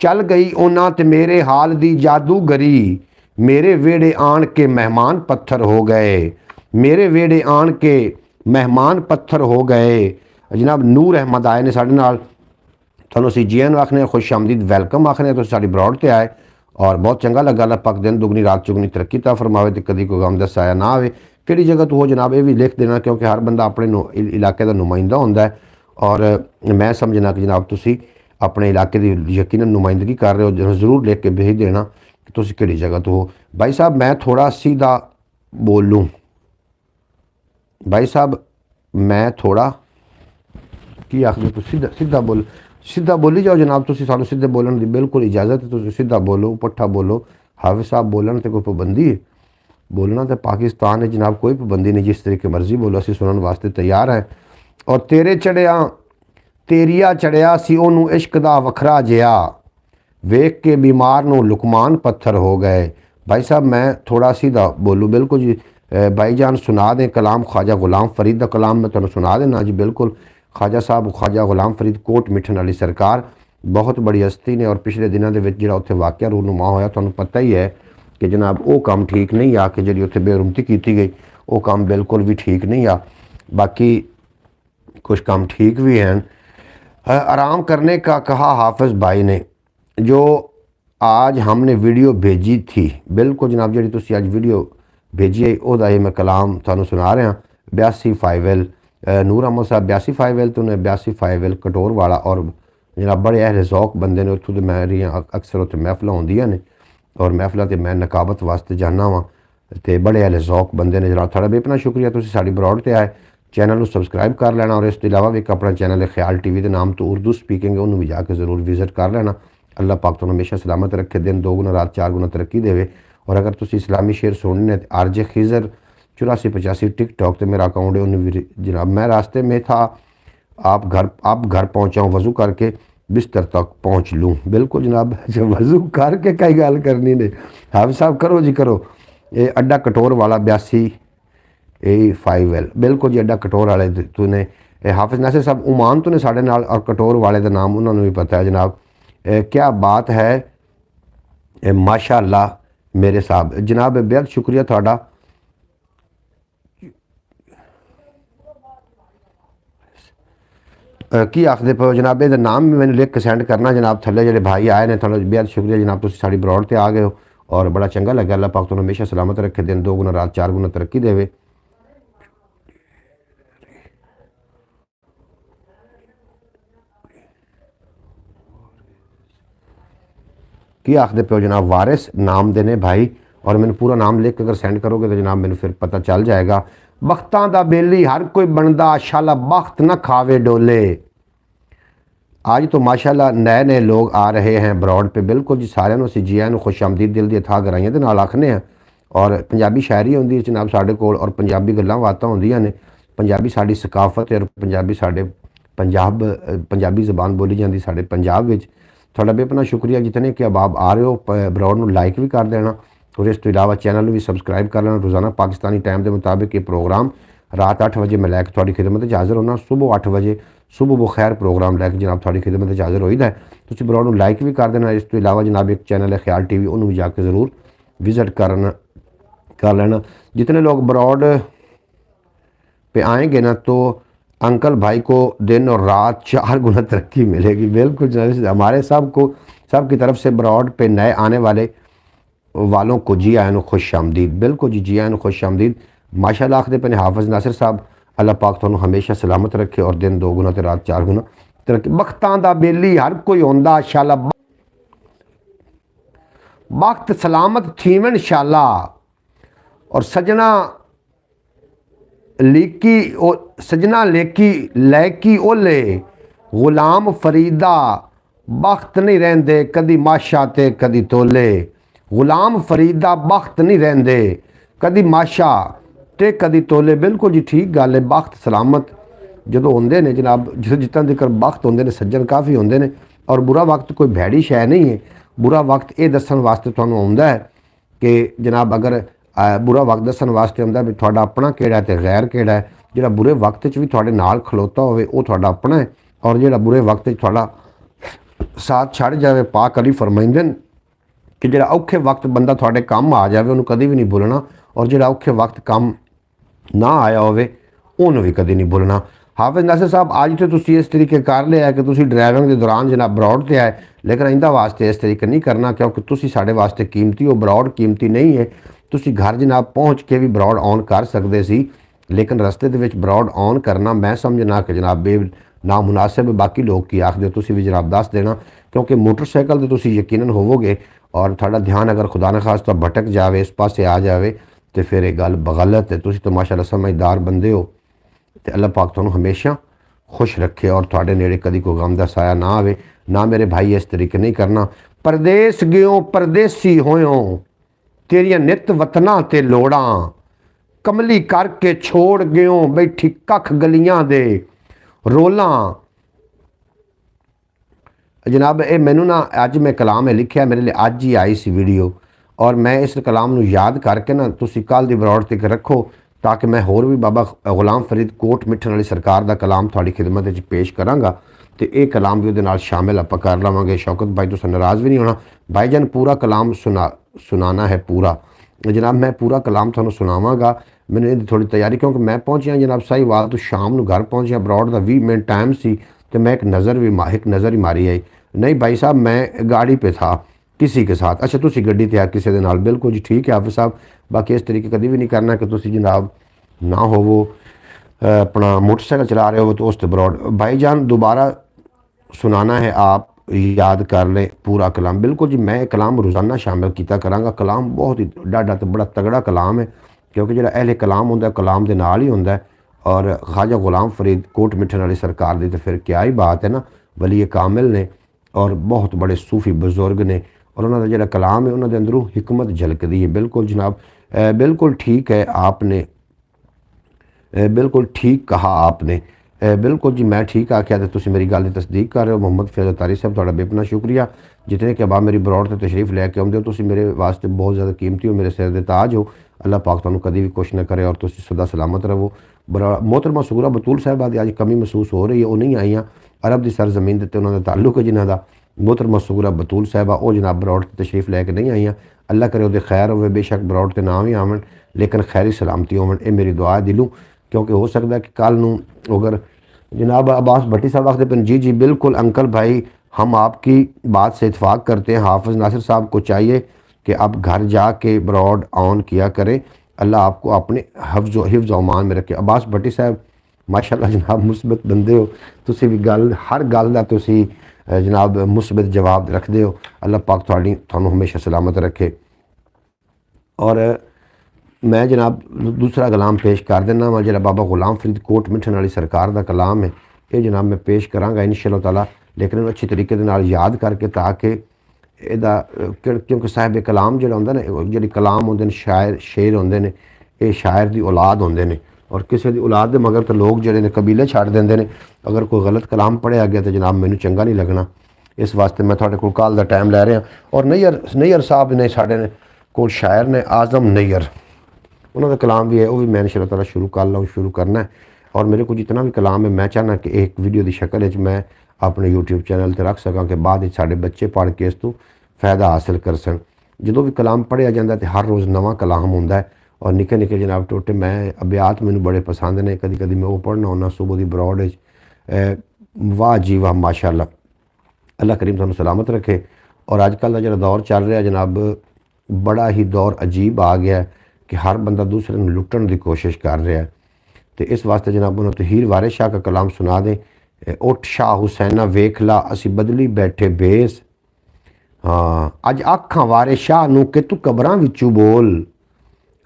Speaker 1: चल गई उन्हां ते मेरे हाल दी जादूगरी। मेरे वेड़े आन के मेहमान पत्थर हो गए, मेरे वेड़े आन के मेहमान पत्थर हो गए। जनाब नूर अहमद आए ने साडे नाल, तुहानूं असीं जी आखने आखने खुश आमदीद वैलकम आखने। तुसीं साडी ब्रॉड ते आए और बहुत चंगा लगा। अल्लाह पाक दिन दुगनी रात चुगनी तरक्की ता फरमावे ते कदी कोई गम दस आया ना आवे। किहड़ी जगह तो हो जनाब ये भी लिख देना, क्योंकि हर बंदा अपने इलाके का नुमाइंदा होंदा है और मैं समझना कि जनाब तुसीं अपने इलाके की यकीनन नुमाइंदगी कर रहे हो। ज़रूर लिख के भेज देना कि तुसीं किहड़ी जगह तो हो। भाई साहब मैं थोड़ा सीधा बोलूँ, भाई साहब मैं थोड़ा की आखदे तुसीं सीधा सीधा बोल, सीधा बोली जाओ जनाब। तुसीं सानूं सीधे बोलण दी बिल्कुल इजाज़त है, तुसीं सीधा बोलो पुट्ठा बोलो। हाफिज़ साहब बोलन ते कोई पाबंदी है? बोलना तो पाकिस्तान है जनाब, कोई पाबंदी नहीं, जिस तरीके मर्जी बोलो, असीं सुनने वास्ते तैयार है। और तेरे चढ़िया तेरिया चढ़िया सी ओनू इश्क दा वखरा जिहा, वेख के बीमार नूं लुकमान पत्थर हो गए। भाई साहब मैं थोड़ा सीधा बोलूँ, बिल्कुल जी। भाईजान सुना दें कलाम ख्वाजा गुलाम फरीद का कलाम मैं तुहानूं सुना देना जी। बिल्कुल ख्वाजा साहब ख्वाजा गुलाम फरीद कोट मिठन वाली सरकार बहुत बड़ी हस्ती ने और पिछले दिनों के जिहड़ा उत्थे वाक़या रूनुमा होया तुहानूं पता ही है कि जनाब वो काम ठीक नहीं आ कि जी उत्थे बेरुमती की गई, वो काम बिल्कुल भी ठीक नहीं आ। बाकी कुछ काम ठीक भी हैं। आराम करने का कहा हाफिज़ भाई ने, जो आज हमने वीडियो भेजी थी, बिल्कुल जनाब जी तुसीं आज वीडियो भेजी है ओदा ही मैं कलाम तुहानूं सुना रहा। 82 फाइवल नूर अहमद साहब 82 फाइवल तो उन्हें 82 फाइवल कटोर वाला और जनाब बड़े अहले ज़ौक बंदे ने। उत्थों मेरियां अक्सर उत्थे महफिलां होंदियां ने और महफिलां ते मैं नकाबत वास्ते जाना वा ते बड़े अहले ज़ौक बंदे ने। जनाब थोड़ा बेपना शुक्रिया, तुसीं साडी ब्रॉड ते आए। चैनल सबसक्राइब कर लेना और इस तो इलावा भी एक अपना चैनल है ख्याल टीवी के नाम तो उर्दू स्पीकिंग है, उन्होंने भी जाके ज़रूर विजिट कर लेना। अल्लाह पाक तुहानूं हमेशा सलामत रखे, दिन 2 गुना रात 4 गुना तरक्की देवे। और अगर तुसीं इस्लामी शेर सुनने RJ खिज़र 8485 टिकटॉक तो मेरा अकाउंट है, उन्हें भी जनाब। मैं रास्ते में था, आप घर पहुँचा हूँ, वज़ू करके बिस्तर तक पहुँच लूँ। बिल्कुल जनाब, जब वज़ू करके कई गल करनी ने। हाफिज़ साहब करो जी करो। ये अड्डा कटोर वाला 82 फाइवल बिल्कुल जी, अड्डा कटोर वाले तूने हाफिज़ नासिर साहब उमान तो ने साढ़े नाल और कटोर वाले का नाम उन्होंने भी पता है जनाब। क्या बात है माशाअल्लाह मेरे साहब। जनाब बेहद शुक्रिया थोड़ा। की आखदे पे जनाब, ये नाम भी मैंने लिख के सेंड करना जनाब। थले जो भाई आए ने थोड़ा बेहद शुक्रिया जनाब, तुसीं साडी ब्रॉड ते आ गए हो और बड़ा चंगा लगा। अल्लाह पाक तुहानूं हमेशा सलामत रखे, दिन 2 गुना रात 4 गुना तरक्की देवे। की आखदे पे जनाब, वारिस नाम देने भाई, और मैंने पूरा नाम लिख के अगर सेंड करोगे तो जनाब मैंने फिर पता चल जाएगा। बख्तां दा बेली हर कोई बनदा, शाला बख्त न खावे डोले। आज तो माशाल्लाह नए नए लोग आ रहे हैं ब्रॉड पे। बिल्कुल जी सारिਆਂ ਨੂੰ ਅਸੀਂ ਜੀ ਆਇਆਂ ਨੂੰ खुश आमदीद दिल दी था गराइयां दे नाल आखने हैं। और पंजाबी शायरी होंदी जनाब साडे कोल और पंजाबी गल्लां बातां होंदियां ने। पंजाबी साडी सकाफत और पंजाबी साडे पंजाबी ज़बान बोली जाती साडे पंजाब विच। थोड़ा बेपना शुक्रिया जितने कि अब आप आ रहे हो। ब्रॉड में लाइक भी कर देना और इस तो इलावा चैनल भी सबसक्राइब कर लेना। रोज़ाना पाकिस्तानी टाइम के मुताबिक ये प्रोग्राम रात 8 बजे मैं लैके थोड़ी खिदमत हाज़िर होना। सुबह 8 बजे सुबह बखैर प्रोग्राम लैके जनाब थोड़ी खिदमत हाज़िर होईदा है। तुसीं ब्रॉड में लाइक भी कर देना। इस तो इलावा जनाब एक चैनल है ख्याल टीवी, उन्होंने भी जाके ज़रूर विजिट कर लेना। जितने लोग ब्रॉड पे आएंगे ना तो अंकल भाई को दिन और रात 4 गुना तरक्की मिलेगी। बिल्कुल जनाब, हमारे सब की तरफ से ब्रॉड पे नए आने वाले वालों को जी आयन खुश आमदीद। बिल्कुल जी, जी आयन खुश आमदीद। माशाल्लाह आखदे पे हाफिज़ नासिर साहब, अल्लाह पाक तुहानू हमेशा सलामत रखे और दिन 2 गुना ते रात 4 गुना तरक्की। बख्तां दा बेली हर कोई होंदा, इंशाअल्लाह वक्त सलामत थीवन इंशाअल्लाह। और सजना लीकी ओ सजना लेकी लैकी ओले गुलाम फरीदा, बख्त नहीं रहंदे कदी माशा ते कदी तोले। गुलाम फरीदा बख्त नहीं रहंदे कदी माशा ते कदी तोले। बिल्कुल जी ठीक गल है। बख्त सलामत जो होंगे ने जनाब, जितना तक वक्त होंगे ने सज्जन काफ़ी होंगे ने, और बुरा वक्त कोई भैड़ी शै नहीं है। बुरा वक्त ये दसन वास्ते तुहानू आउंदा है कि जनाब अगर बुरा वक्त दसन वास्ते आउंदा भी तुहाडा अपना केड़ा है ते गैर केड़ा है। जिहड़ा बुरे वक्त च भी तुहाडे नाल खलोता होवे वो तुहाडा अपना है, और जिहड़ा बुरे वक्त च तुहाडा साथ छड़ जाए। पाक अली फरमाइंदे ने कि जिहड़ा औखे वक्त बंदा तुहाडे काम आ जाए उन्होंने कभी भी नहीं भुलना, और जिहड़ा औखे वक्त काम ना आया होवे उन्होंने भी कभी नहीं भुलना। हाफिज़ नासिर साहब, अज तो तुसी इस तरीके कर लिया कि तुसी ड्राइविंग के दौरान जनाब ब्रॉड से आए, लेकिन इंदा वास्ते इस तरीके नहीं करना, क्योंकि तुसी साढ़े वास्ते कीमती हो, ब्रॉड कीमती नहीं है। तुसी घर जनाब पहुँच के भी ब्रॉड ऑन कर सकते सी, लेकिन रस्ते दे विच ब्रॉड ऑन करना मैं समझना कि जनाब बे ना मुनासिब। बाकी लोग की आखदे तुसी भी जनाब दस देना, क्योंकि मोटरसाइकिल तो तुसी यकीनन होवोगे और थोड़ा ध्यान अगर खुदा न खास्ता भटक जाए, इस पासे आ जाए तो फिर ये गल गलत है। तुसी तो माशाअल्लाह समझदार बंदे हो, तो अल्लाह पाक तुहानू हमेशा खुश रखे और थोड़े नेड़े कभी कोई गम दा साया ना आवे। ना मेरे भाई इस तरीके नहीं करना। परदेस गयो परदेसी होयो, तेरिया नित वतना ते लोड़ा, कमली करके छोड़ गयो बैठी कख गलियां दे रोलां। जनाब ये मैनू ना अज मैं कलाम है लिखा, मेरे लिए अज ही आई सी वीडियो, और मैं इस कलाम नू याद करके ना तुसी कल दी ब्रॉड तक रखो, ताकि मैं होर भी बाबा गुलाम फरीद कोट मिठन वाली सरकार का कलाम थोड़ी खिदमत में पेश कराँगा, तो ये कलाम भी वो शामिल आप कर लवेंगे। शौकत भाई तुम नाराज़ भी नहीं होना, भाईजान पूरा कलाम सुनाना है पूरा। जनाब मैं पूरा कलाम थोड़ा सुनावागा, मैंने थोड़ी तैयारी, क्योंकि मैं पहुँचा जनाब साहिवाल तो शाम को घर पहुँचा, ब्रॉड का 20 मिनट टाइम सी, तो मैं एक नज़र ही मारी आई। नहीं भाई साहब मैं गाड़ी पे था किसी के साथ। अच्छा तुसी गड्डी ते आ किसी दे नाल, बिल्कुल जी ठीक है हाफिज़ साहब। बाकी इस तरीके कभी भी नहीं करना कि तुसी जनाब ना हो वो अपना मोटरसाइकिल चला रहे हो तो उस ब्रॉड। भाईजान दोबारा सुनाना है, आप याद कर लें पूरा कलाम। बिल्कुल जी मैं कलाम रोज़ाना शामिल किया कराँगा। कलाम बहुत ही डाढ़ा तो बड़ा तगड़ा कलाम है, क्योंकि जो अहले कलाम होंदा कलाम के नाल ही होंदा है। और ख्वाजा गुलाम फरीद कोट मिठन वाली सरकार दी तो फिर क्या ही बात है ना, वली कामिल ने और बहुत बड़े सूफी बुजुर्ग ने, और उन्होंने जो कलाम है उन्होंने अंदरों हिकमत झलकदी है। बिल्कुल जनाब बिल्कुल ठीक है आपने, बिल्कुल ठीक कहा आपने। बिल्कुल जी मैं ठीक आख्या, तो तुम मेरी गल की तस्दीक कर रहे हो। मोहम्मद फैज़ल तारी साहब थोड़ा बेपना शुक्रिया, जितने के बाद मेरी ब्रॉड से तशरीफ़ लैके आते हो। तुम मेरे वास्ते बहुत ज़्यादा कीमती हो, मेरे सिर दे ताज हो। अल्लाह पाक तुहानू कभी भी कुछ ना करे और तुम सदा सलामत रहो। मोहतरमा सुगरा बतूल साहबा की अज कमी महसूस हो रही है, वो नहीं आईयां अरब की सरजमीन ते उन्होंने ताल्लुक है जिन्हों का। मोहतरमा सुगरा बतूल साहबा वो जनाब ब्रॉड से तशरीफ़ लैके नहीं आईयां। अल्लाह करे वो खैर हो, बेशक ब्रॉड के ना भी आवन लेकिन खैरी सलामती होवन, ये मेरी दुआ दिलूँ। क्योंकि हो सकता है कि कल नू अगर जनाब अब्बास भट्टी साहब आखते हैं जी जी बिल्कुल अंकल भाई हम आपकी बात से इत्फाक करते हैं। हाफिज़ नासिर साहब को चाहिए कि आप घर जाके ब्रॉड ऑन किया करें, अल्लाह आपको अपने हिफ्ज़ अमान में रखे। अब्बास भट्टी साहब माशाल्लाह जनाब मुस्बत बंदे हो, तुसी भी गल हर गल का तुसी जनाब मुस्बत जवाब रखते हो। अल्लाह पाक तुहानू हमेशा सलामत रखे। और मैं जनाब दूसरा कलाम पेश कर देना वा, जो बाबा गुलाम फरीद कोट मिठन वाली सरकार का कलाम है, ये जनाब मैं पेश कराँगा इंशाअल्लाह ताला, लेकिन अच्छी तरीके याद करके, ताकि क्योंकि साहिब कलाम जो होंगे ना, जी कलाम होंगे शायर शेर होंगे ने, ये शायर की औलाद होंगे ने, और किसी की औलाद के मगर तो लोग जोड़े ने कबीले छड़ देंगे ने। अगर कोई गलत कलाम पढ़िया गया तो जनाब मैनू चंगा नहीं लगना, इस वास्ते मैं थोड़े को कल का टाइम लै रहा। और नैयर साहब ने साढ़े को शायर ने आज़म नैयर, उन्होंने कलाम भी है, वो भी मैं इंशाअल्लाह ताला शुरू करना है। और मेरे को जितना भी कलाम है मैं चाहना कि एक वीडियो की शक्ल मैं अपने यूट्यूब चैनल पर रख सकां कि बाद साढ़े बच्चे पढ़ के इस तो फ़ायदा हासिल कर सन। जो भी कलाम पढ़िया जाता है तो हर रोज़ नवा कलाम होंदा है, और निक्के निक्के जनाब टोटे मैं अबियात मैनू बड़े पसंद ने, कदी कदी मैं वो पढ़ना होना सुबह की ब्रॉड। वाह जी वाह माशाअल्लाह, अल्लाह करीम तुहानू सलामत रखे। और अजकल का जो दौर चल रहा जनाब, बड़ा ही दौर अजीब आ गया कि हर बंदा दूसरे को लुटन की कोशिश कर रहा है। तो इस वास्ते जनाब उन्होंने हीर वारिस शाह का कलाम सुना दें। उठ शाह हुसैना वेख ला असी बदली बैठे बेस। हाँ, अज आखां वारिस शाह नूं कि तू कबरां विचों बोल,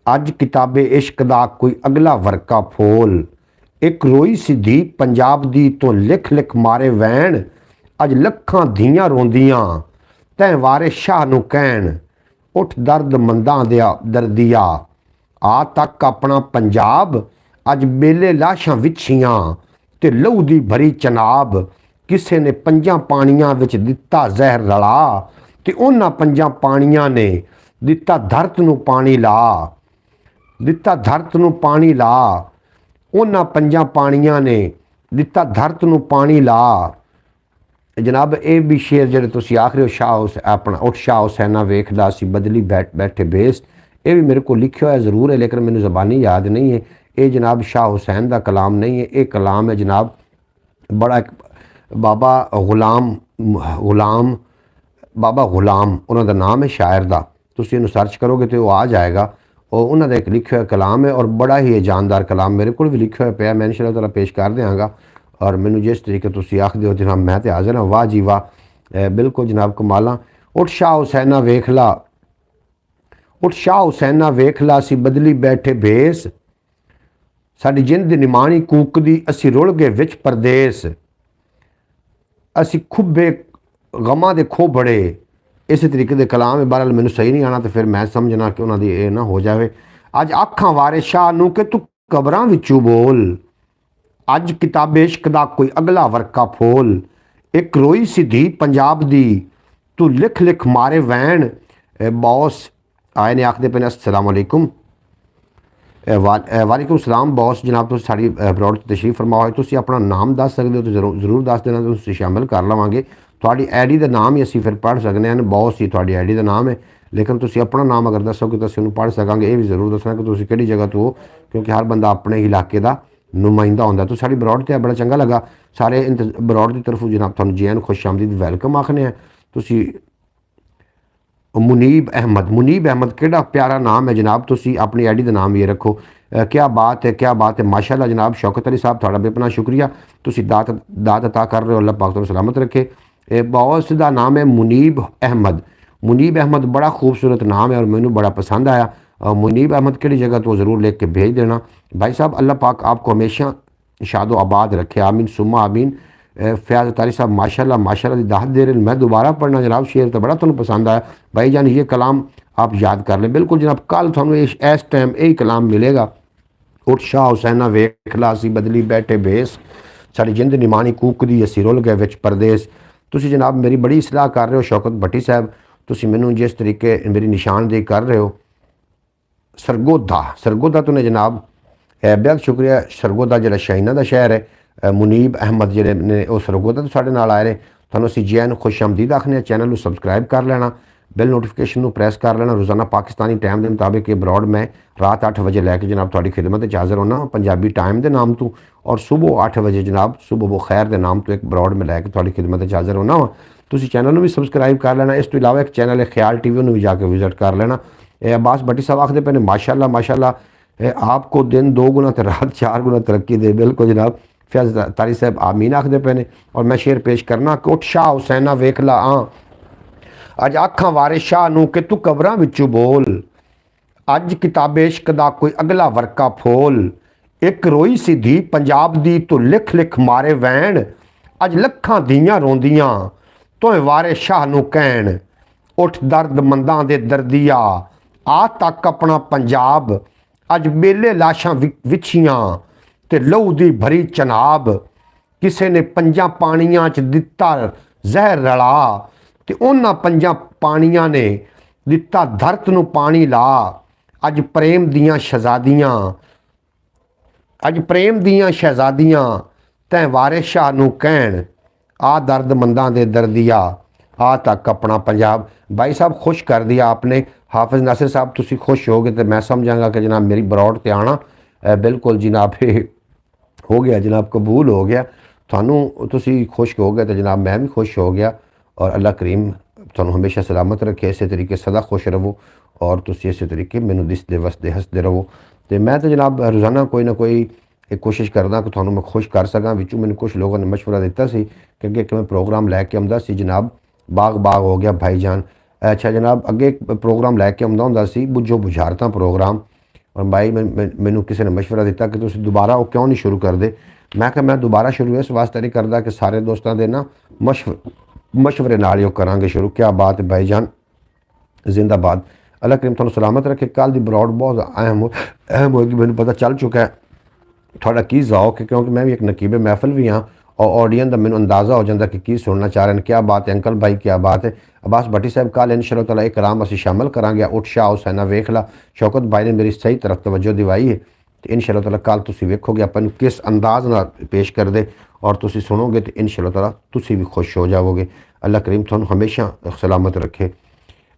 Speaker 1: अज किताबे इश्क दा कोई अगला वर्का फोल। एक रोई सी धी पंजाब दी तो लिख लिख मारे वैन, अज लखां धीआं रोंदियां तैं वारिस शाह नूं कहण। उठ दर्द मंदां दिया दर्दिया आ तक अपना पंजाब, अज बेले लाशां विछियां ते लहू दी भरी चनाब। किसे ने पंजां पानियां विच दिता जहर रला, ते उन्हां पंजां पानियां ने दिता धरत नूं पानी ला। दिता धरत नूं पानी ला, उन्हां पंजां पानियां ने दिता धरत नूं पानी ला। जनाब ये भी शेर जो तुम आख रहे हो शाह अपना उठ शाह हुसैना वेख ला असी बदली बैठे बेस, ये भी मेरे को लिखा हुआ जरूर है लेकिन मैंने ज़बानी याद नहीं है। ये जनाब शाह हुसैन का कलाम नहीं है, ये कलाम है जनाब बड़ा एक बाबा गुलाम बाबा गुलाम उन्होंने नाम है शायर का। तुम इन्हू सर्च करोगे तो वो आ जाएगा। और उन्होंने एक लिखा हुआ कलाम है और बड़ा ही जानदार कलाम मेरे को भी लिखा हुआ पाया, मैं इंशाअल्लाह ताला पेश कर देंगा। और मैनू जिस तरीके तुम आखते हो जनाब मैं तो हाजिर हाँ। वाह जी वाह, बिल्कुल जनाब कमाला। उठ शाह हुसैना वेख ला, उठ शाह हुसैना वेख ला असी बदली बैठे भेस। साडी जिंद निमाणी कूकदी असी रुल गए विच परदेस। असी खुब्बे गमां दे खो बड़े, इस तरीके के कलाम है। बहरहाल मैनू सही नहीं आना तो फिर मैं समझना कि उन्होंने ये ना हो जाए। अज आखां वारिस शाह नूं कि तू कबरां विचों बोल, अज किताबे इश्क दा कोई अगला वर्का फोल। एक रोई सी धी पंजाब दी तू लिख लिख मारे वैन। बॉस आए ने आखते पे ने अस्सलाम वालेकुम। वालेकुम सलाम बॉस जनाब, तुम साड़ी ब्रॉड तशरीफ फरमा हो, तुम अपना नाम दस सकते हो तो जरूर दस देना, तो शामिल कर लवांगे। थोड़ी आई डी का नाम ही असी फिर पढ़ सकते हैं, बॉस ही थोड़ी आई डी का नाम है, लेकिन तुम अपना नाम अगर दसोगे तो असं पढ़ सकांगे। ये भी जरूर दसना कि तुम कि जगह तो हो, क्योंकि हर बंदा अपने इलाके का नुमाइंदा होंदा। तो साड़ी ब्रॉड तो बड़ा चंगा लगा। सारे ब्रॉड की तरफों जनाब तुहानू जी आन खुश आमदीद वैलकम आखने हैं। तुसी मुनीब अहमद केड़ा प्यारा नाम है जनाब, तुसी अपनी आई डी का नाम ये रखो। क्या बात है, क्या बात है माशाल्लाह जनाब। शौकत अली साहब थोड़ा बेपना शुक्रिया, तुसी दात अता कर रहे हो, अल्लाह पाक तुहानू सलामत रखे। बॉस का नाम है मुनीब अहमद बड़ा खूबसूरत नाम है और मैनू बड़ा पसंद आया। मुनीब अहमद केड़ी जगह तो ज़रूर लिख के भेज देना भाई साहब। अल्लाह पाक आपको हमेशा शादो आबाद रखे, आमीन सुम्मा आमीन। फयाज तारी साहब माशाल्लाह की दाहत दे रहे। मैं दोबारा पढ़ना जनाब, शेर तो बड़ा तुहानू पसंद आया भाई जान, ये कलाम आप याद कर लें। बिल्कुल जनाब, कल थानू इस टाइम यही कलाम मिलेगा। उठ शाह हुसैना वेख ला असी बदली बैठे बेस। साड़ी जिंद निमाणी कूकदी असी रुल गए विच परदेस। तुसी जनाब मेरी बड़ी सलाह कर रहे हो शौकत भट्टी साहब, तुसी मैनू जिस तरीके मेरी निशानदेही कर रहे हो। सरगोदा तो ने जनाब बेहद शुक्रिया। सरगोदा जो शाइना का शहर है, मुनीब अहमद जिहड़े ने वो सरगोदा तो साढ़े नाल आए ने। तुहानू असीं जी आन खुश आमदीद आखने। चैनल को सबसक्राइब कर लेना, बेल नोटिफिकेशन प्रेस कर लेना। रोज़ाना पाकिस्तानी टाइम के मुताबिक ये ब्रॉड मैं रात 8 बजे लैके जनाब थोड़ी खिदमत हाज़र होना पंजाबी टाइम के नाम तो, और सुबह 8 बजे जनाब सुबह वो खैर के नाम तो एक ब्रॉड में लैके थोड़ी खिदमत हाज़र होना वा। तुसीं चैनल भी सबसक्राइब कर लेना। इस तो इलावा एक चैनल है ख्याल टीवी, उन्होंने भी जाके विजिट कर लेना। अब्बास भट्टी साहब आखते पे ने माशाल्लाह आपको दिन 2 गुना तो रात 4 गुना तरक्की दे। बिल्कुल जनाब, फयाज तारी साहब आमीन आखते पे ने। और मैं शेर पेश करना कि उठ शाह हुसैना वेख ला अज आखां वारिस शाह नूं कि तू कबरां विचों बोल। अज किताबे इश्क दा कोई अगला वर्का फोल। एक रोई सी धी पंजाब दी तो लिख लिख मारे वैन। अज लखां धीआं रोंदियां तोए वारिस शाह नूं कहण। उठ दर्द मंदां दे दर्दिया आ तक अपना पंजाब। अज बेले लाशां विछियां ते लहू दी भरी चनाब। किसे ने पंजां पानियां च दिता जहर रला, ते उन्हां पंजां पानियां ने दिता धरत नूं पानी ला। अज प्रेम दियां शहजादियां तैं वारिस शाह नूं कहण। आ दर्द मंदां दे दर्दिया आ तक अपना पंजाब। भाई साहब खुश कर दिया आपने, हाफिज़ नासिर साहब तुसी खुश होगे तो मैं समझांगा कि जनाब मेरी बरौट ते आना बिल्कुल जनाब हो गया, जनाब कबूल हो गया। थानू तुसी खुश हो गए तो जनाब मैं भी खुश हो गया। और अल्लाह करीम थानू हमेशा सलामत रखे, इस तरीके सदा खुश रहो और तुसी इस तरीके मैनू दिसदे वसदे हसदे रहो। तो मैं तो जनाब रोज़ाना कोई ना कोई एक कोशिश करदा कि थानू मैं खुश कर सकां। विचों मैंने कुछ लोगों ने मशवरा दिता सी कि अगे मैं प्रोग्राम लैके आउंदा सी जनाब, बाग बाग हो गया भाईजान। अच्छा जनाब अगे प्रोग्राम लैके आउंदा हुंदा सी बुझो बुझारतां प्रोग्राम। और भाई मैनू किसी ने मशवरा दिता कि तुसी दोबारा वो क्यों नहीं शुरू करदे। मैं कहा मैं दोबारा शुरू इस वास्ते नहीं करदा कि सारे दोस्तों के ना मशवरे नाल ही करांगे शुरू। क्या बात है भाईजान, जिंदाबाद। अल्लाह करीम थानू सलामत रखे। कल की बरौट बहुत अहम होगी, मैंने पता चल चुका है थोड़ा की ज़ौक है, क्योंकि मैं भी एक नकीबे महफिल भी हाँ और ऑडियंस का मैंने अंदाज़ा हो जाता कि की सुनना चाह रहे हैं। क्या बात है अंकल भाई, क्या बात है। अब्बास भट्टी साहब कल इंशाअल्लाह ताला एक कलाम असीं शामिल करांगे, उठ शाह हुसैना वेख ला। शौकत भाई ने मेरी सही तरफ तवज्जो दिवाई है तो इंशाअल्लाह ताला कल तुसीं वेखोगे अपन किस अंदाज नाल पेश कर दे और तुसीं सुनोगे तो इंशाअल्लाह ताला तुसीं भी खुश हो जाओगे। अल्लाह करीम थानू हमेशा सलामत रखे।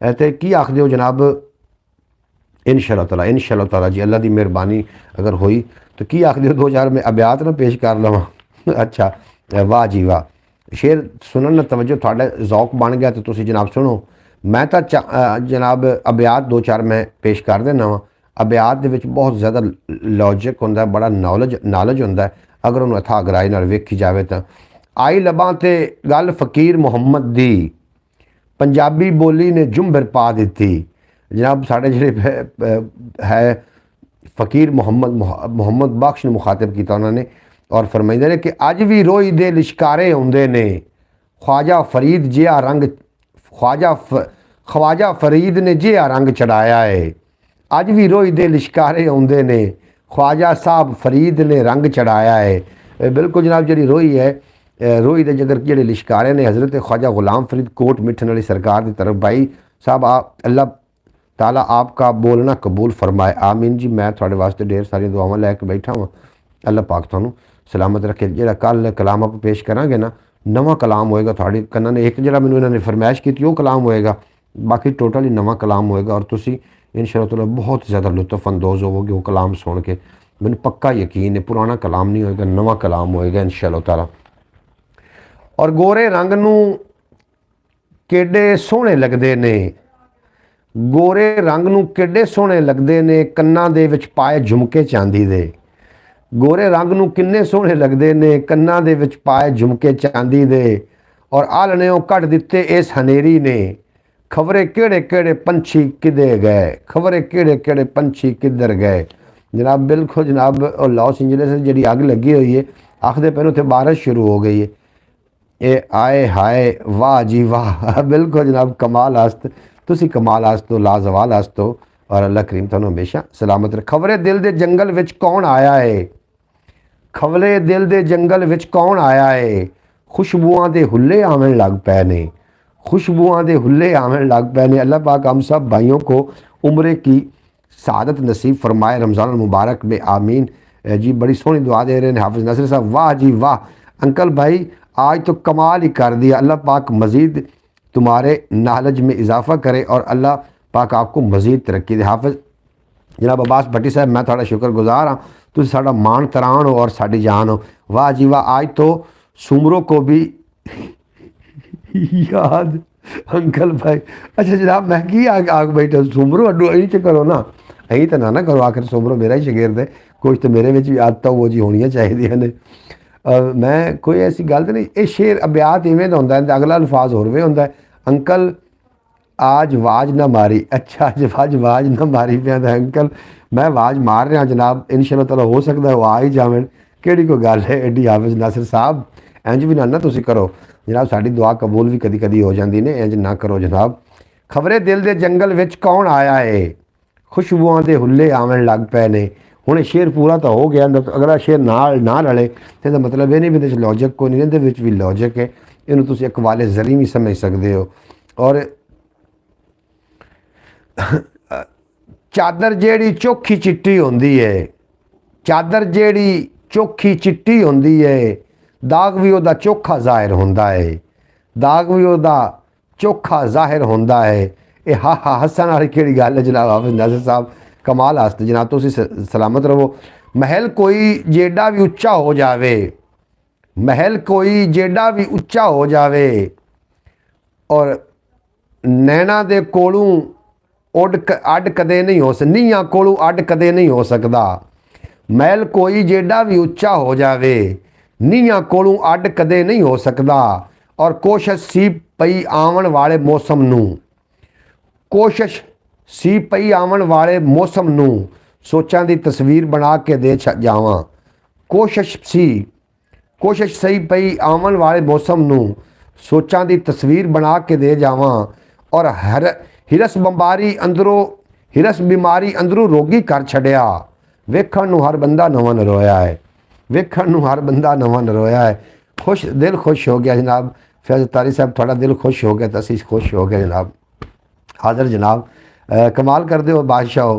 Speaker 1: तो की आखदे हो जनाब इंशाअल्लाह ताला जी अल्लाह की मेहरबानी अगर हुई तो की आखदे हो 2000 में अब्यात ना पेश कर लवां। अच्छा वाह जी वाह, शेर सुनन तवज्जो थोड़ा ज़ौक बन गया तो तुसीं जनाब सुनो। मैं तो जनाब अब्यात 2-4 मैं पेश कर देना वा। अब्यात दे विच बहुत ज़्यादा लॉजिक हुंदा, बड़ा नॉलेज हुंदा। अगर उन्होंने अथा गहराई नाल वेखी जाए तो आई लबां ते गल फकीर मुहम्मद दी, पंजाबी बोली ने जुम्बर पा दी। जनाब साढ़े जेह्ड़े है फ़कीर मुहम्मद बख्श ने मुखातिब किया उन्होंने और फरमाइंदे ने कि अज भी रोई दे लिशकारे आउंदे ने, ख्वाजा फरीद जिहा रंग ख्वाजा फरीद ने जिहा रंग चढ़ाया है। अज भी रोई दे लिशकारे आउंदे ने, ख्वाजा साहब फरीद ने रंग चढ़ाया है। बिल्कुल जनाब जी रोई है, रोई दे जगर जेह्ड़े लिशकारे ने हज़रत ख्वाजा गुलाम फरीद कोट मिठन वाली सरकार की तरफ। भाई साहब आप अल्लाह ताला आपका बोलना कबूल फरमाए, आमीन जी। मैं थोड़े वास्ते ढेर सारी दुआवां लैके बैठा हाँ, अल्लाह पाक थानू सलामत रखे। जो कल कलाम आप पेश करांगे ना नवा कलाम होएगा थोड़े कन्ना ने, एक जो मैंने इन्होंने फरमाइश की वो कलाम होएगा, बाकी टोटल ही नवा कलाम होएगा और तुसी इंशाअल्लाह ताला बहुत ज़्यादा लुत्फ अंदोज़ होवोगे वो कलाम सुन के। मैंने पक्का यकीन है पुराना कलाम नहीं होएगा, नवा कलाम होएगा इंशाअल्लाह ताला। और गोरे रंग नू केडे सोहणे लगदे ने, गोरे रंग नू केडे सोहणे लगदे ने, कन्नां दे विच पाए झुमके चांदी दे। गोरे रंग नू किन्ने सोहणे लगदे ने, कन्नां दे विच पाए झुमके चांदी दे। और आलणेओं कढ दित्ते इस हनेरी ने, खबरे केड़े केड़े पंछी किदे गए, खबरे केड़े केड़े पंछी किधर गए। जनाब बिल्कुल जनाब लॉस एंजलिस जी अग लगी हुई है, आखदे पे उत्थे बारिश शुरू हो गई है। ये आए हाय वाह जी वाह, बिल्कुल जनाब कमाल आस्त तुसी कमाल आस्तो लाजवाल आस्तो और अल्लाह करीम थानू हमेशा सलामत रखे। खबरे दिल दे जंगल विच कौन आया है, खबरे दिल दे जंगल विच कौन आया है, खुशबुआं दे हुल्ले आवन लग पे ने, खुशबुआं दे हुल्ले आवन लग पे ने। अल्लाह पाक हम सब भाइयों को उम्र की सआदत नसीब फरमाए रमज़ान मुबारक में, आमीन जी। बड़ी सोहनी दुआ दे रहे हैं हाफिज़ नासिर साहब, वाह जी वाह अंकल भाई आज तो कमाल ही कर दिया। अल्लाह पाक मज़ीद तुम्हारे नॉलेज में इजाफ़ा करे और अल्लाह पाक आपको मज़ीद तरक्की दे। हाफिज़ जनाब अब्बास भट्टी साहब मैं थोड़ा शुक्रगुजार हाँ, तुम साड़ा मान तरान हो और साड़ी जान हो। वाह जी वाह, आज तो सुमरों को भी याद अंकल भाई। अच्छा जनाब मैं की आग बैठा सुमरो अड्डू अं च करो ना, अं तो ना करो, आखिर सुमरो मेरा ही शगिर्द है, कुछ तो मेरे में भी आदत वो जी होनी चाहिए ने। मैं कोई ऐसी गल तो नहीं, ये शेर अब्यात इवें दा हुंदा है, अगला अल्फाज होर वे हुंदा है, अंकल आज आवाज़ ना मारी। अच्छा आज आवाज़ ना मारी पे अंकल मैं आवाज़ मार रहा जनाब, इंशाअल्लाह ताला हो सकता है वो आ ही जावे, केड़ी कोई गल है एडी। हाफिज़ नासिर साहब इंज भी ना तुसी करो जनाब, साड़ी दुआ कबूल भी कदी कदी हो जाती ने, इंज ना करो जनाब। खबरे दिल दे जंगल विच कौन आया है, खुशबुआं दे हुल्ले आवन लग पे ने। हुणे शेर पूरा तो हो गया, अगला शेर ना रले तो मतलब ये नहीं भी लॉजिक को नहीं, इहदे विच भी लॉजिक है, इन्हूं तुसीं एक वाले जरी भी समझ सकते हो। और चादर जेड़ी चोखी चिट्टी होंदी है, चादर जेड़ी चोखी चिट्टी होंदी है, दाग भी उहदा चोखा जाहिर होंदा है, दाग भी उहदा चोखा जाहिर होंदा है। ये हा हा हसन वाली केड़ी गल है जनाब हाफिज नासिर साहब, कमाल हसते जनाब। तुसीं सलामत रहो। महल कोई जेड़ा भी उच्चा हो जावे, महल कोई जेड़ा भी उच्चा हो जावे और नैना दे कोलों अड कदे नहीं हो नीयां कोलों अड कदे नहीं हो सकदा। महल कोई जेड़ा भी उच्चा हो जावे, नीयां कोलों अड कदे नहीं हो सकदा। और कोशिश सी पई आवन वाले मौसम नूं, कोशिश सी पई आवन वाले मौसम नूं सोचां दी तस्वीर बना के दे जावां। कोशिश सही पई आवन वाले मौसम नूं सोचां दी तस्वीर बना के दे जावां। और हिरस बीमारी अंदरों रोगी कर छड़िया। वेखण नूं हर बंदा नवां नरोया है, वेखण नूं हर बंदा नवां नरोया है। खुश दिल खुश हो गया जनाब। फैज़ तारी साहब थोड़ा दिल खुश हो गया तो असीं खुश हो गए जनाब। हाज़र जनाब। कमाल कर दो बादशाह,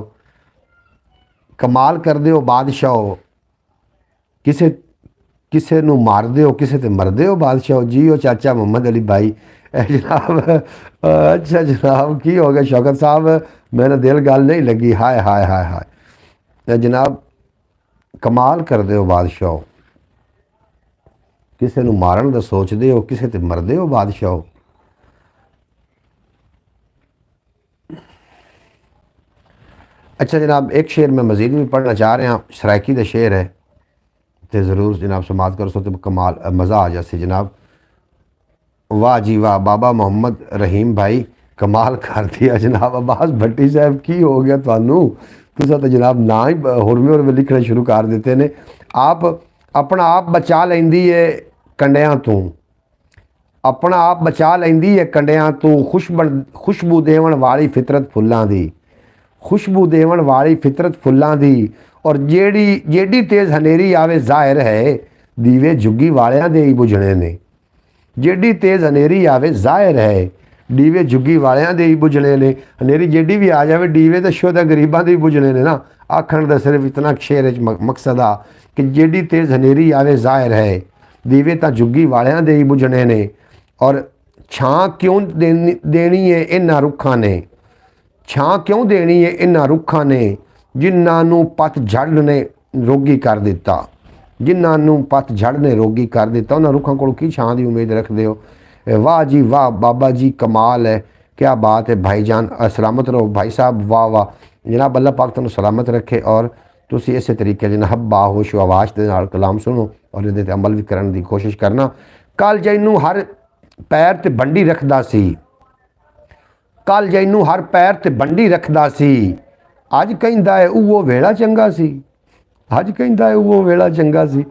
Speaker 1: कमाल कर दो बादशाह। किसे किसे नूं मार दो किसे ते मर दो बादशाह। जी ओ चाचा मोहम्मद अली भाई जनाब। अच्छा जनाब की हो गया शौकत साहब, मेरा दिल गल नहीं लगी। हाय हाय हाय हाय जनाब, कमाल कर दो बादशाह। किसे नूं मारन दा सोचदे हो किसे ते मरदे हो बादशाह। अच्छा जनाब, एक शेर मैं मज़ीद भी पढ़ना चाह रहा, सराइकी का शेर है तो ज़रूर जनाब समात कर सो तो कमाल मज़ा आ जाए जनाब। वाह जी वाह, बाबा मोहम्मद रहीम भाई कमाल कर दिया जनाब। अब्बास भट्टी साहब की हो गया थानू, तुसा तो जनाब ना ही हुरमे लिखने शुरू कर देते ने। आप अपना आप बचा लैंदी है कंडियां तू, अपना आप बचा लैंदी है कंडियां तू। खुशबू देवन वाली फितरत फुल्लां दी, खुशबू देवन वाली फितरत फुल्लां दी। और जेड़ी तेज़ हनेरी आवे ज़ाहिर है दीवे जुगी वालियां दे ही बुझने ने। जेड़ी तेज़ हनेरी आवे ज़ाहिर है दीवे जुगी वालियां दे ही बुझने ने। हनेरी जेड़ी भी आ जाए दीवे तो शुद्ध गरीबां दे ही बुझने ने ना। आखण दा सिर्फ इतना शेर मकसद आ कि जेड़ी तेज़ हनेरी आवे ज़ाहिर है दीवे तो जुगी वालियां दे ही बुझने ने। और छां क्यों देनी है इन्हां रुखां ने, छां क्यों देनी है इन्हां रुखां ने जिन्हां नूं पत झड़ ने रोगी कर दिता। जिन्हां नूं पत झड़ ने रोगी कर दिता उन्हां रुखां कोलों की छां दी उम्मीद रखदे हो। वाह जी वाह बाबा जी कमाल है, क्या बात है भाईजान। सलामत रहो भाई साहब, वाह वाह जनाब। अल्लाह पाक तुहानूं सलामत रखे और तुसीं इस तरीके जनाब बाहोश आवाज़ दे नाल कलाम सुनो और इहदे ते अमल भी करन दी कोशिश करना। कल जैनूं हर पैर ते बंडी रखदा सी, कल जैनूं हर पैर ते बंडी रखदा सी। अज कहंदा है उहो वेला चंगा सी, अज कहंदा है उहो वेला चंगा सी।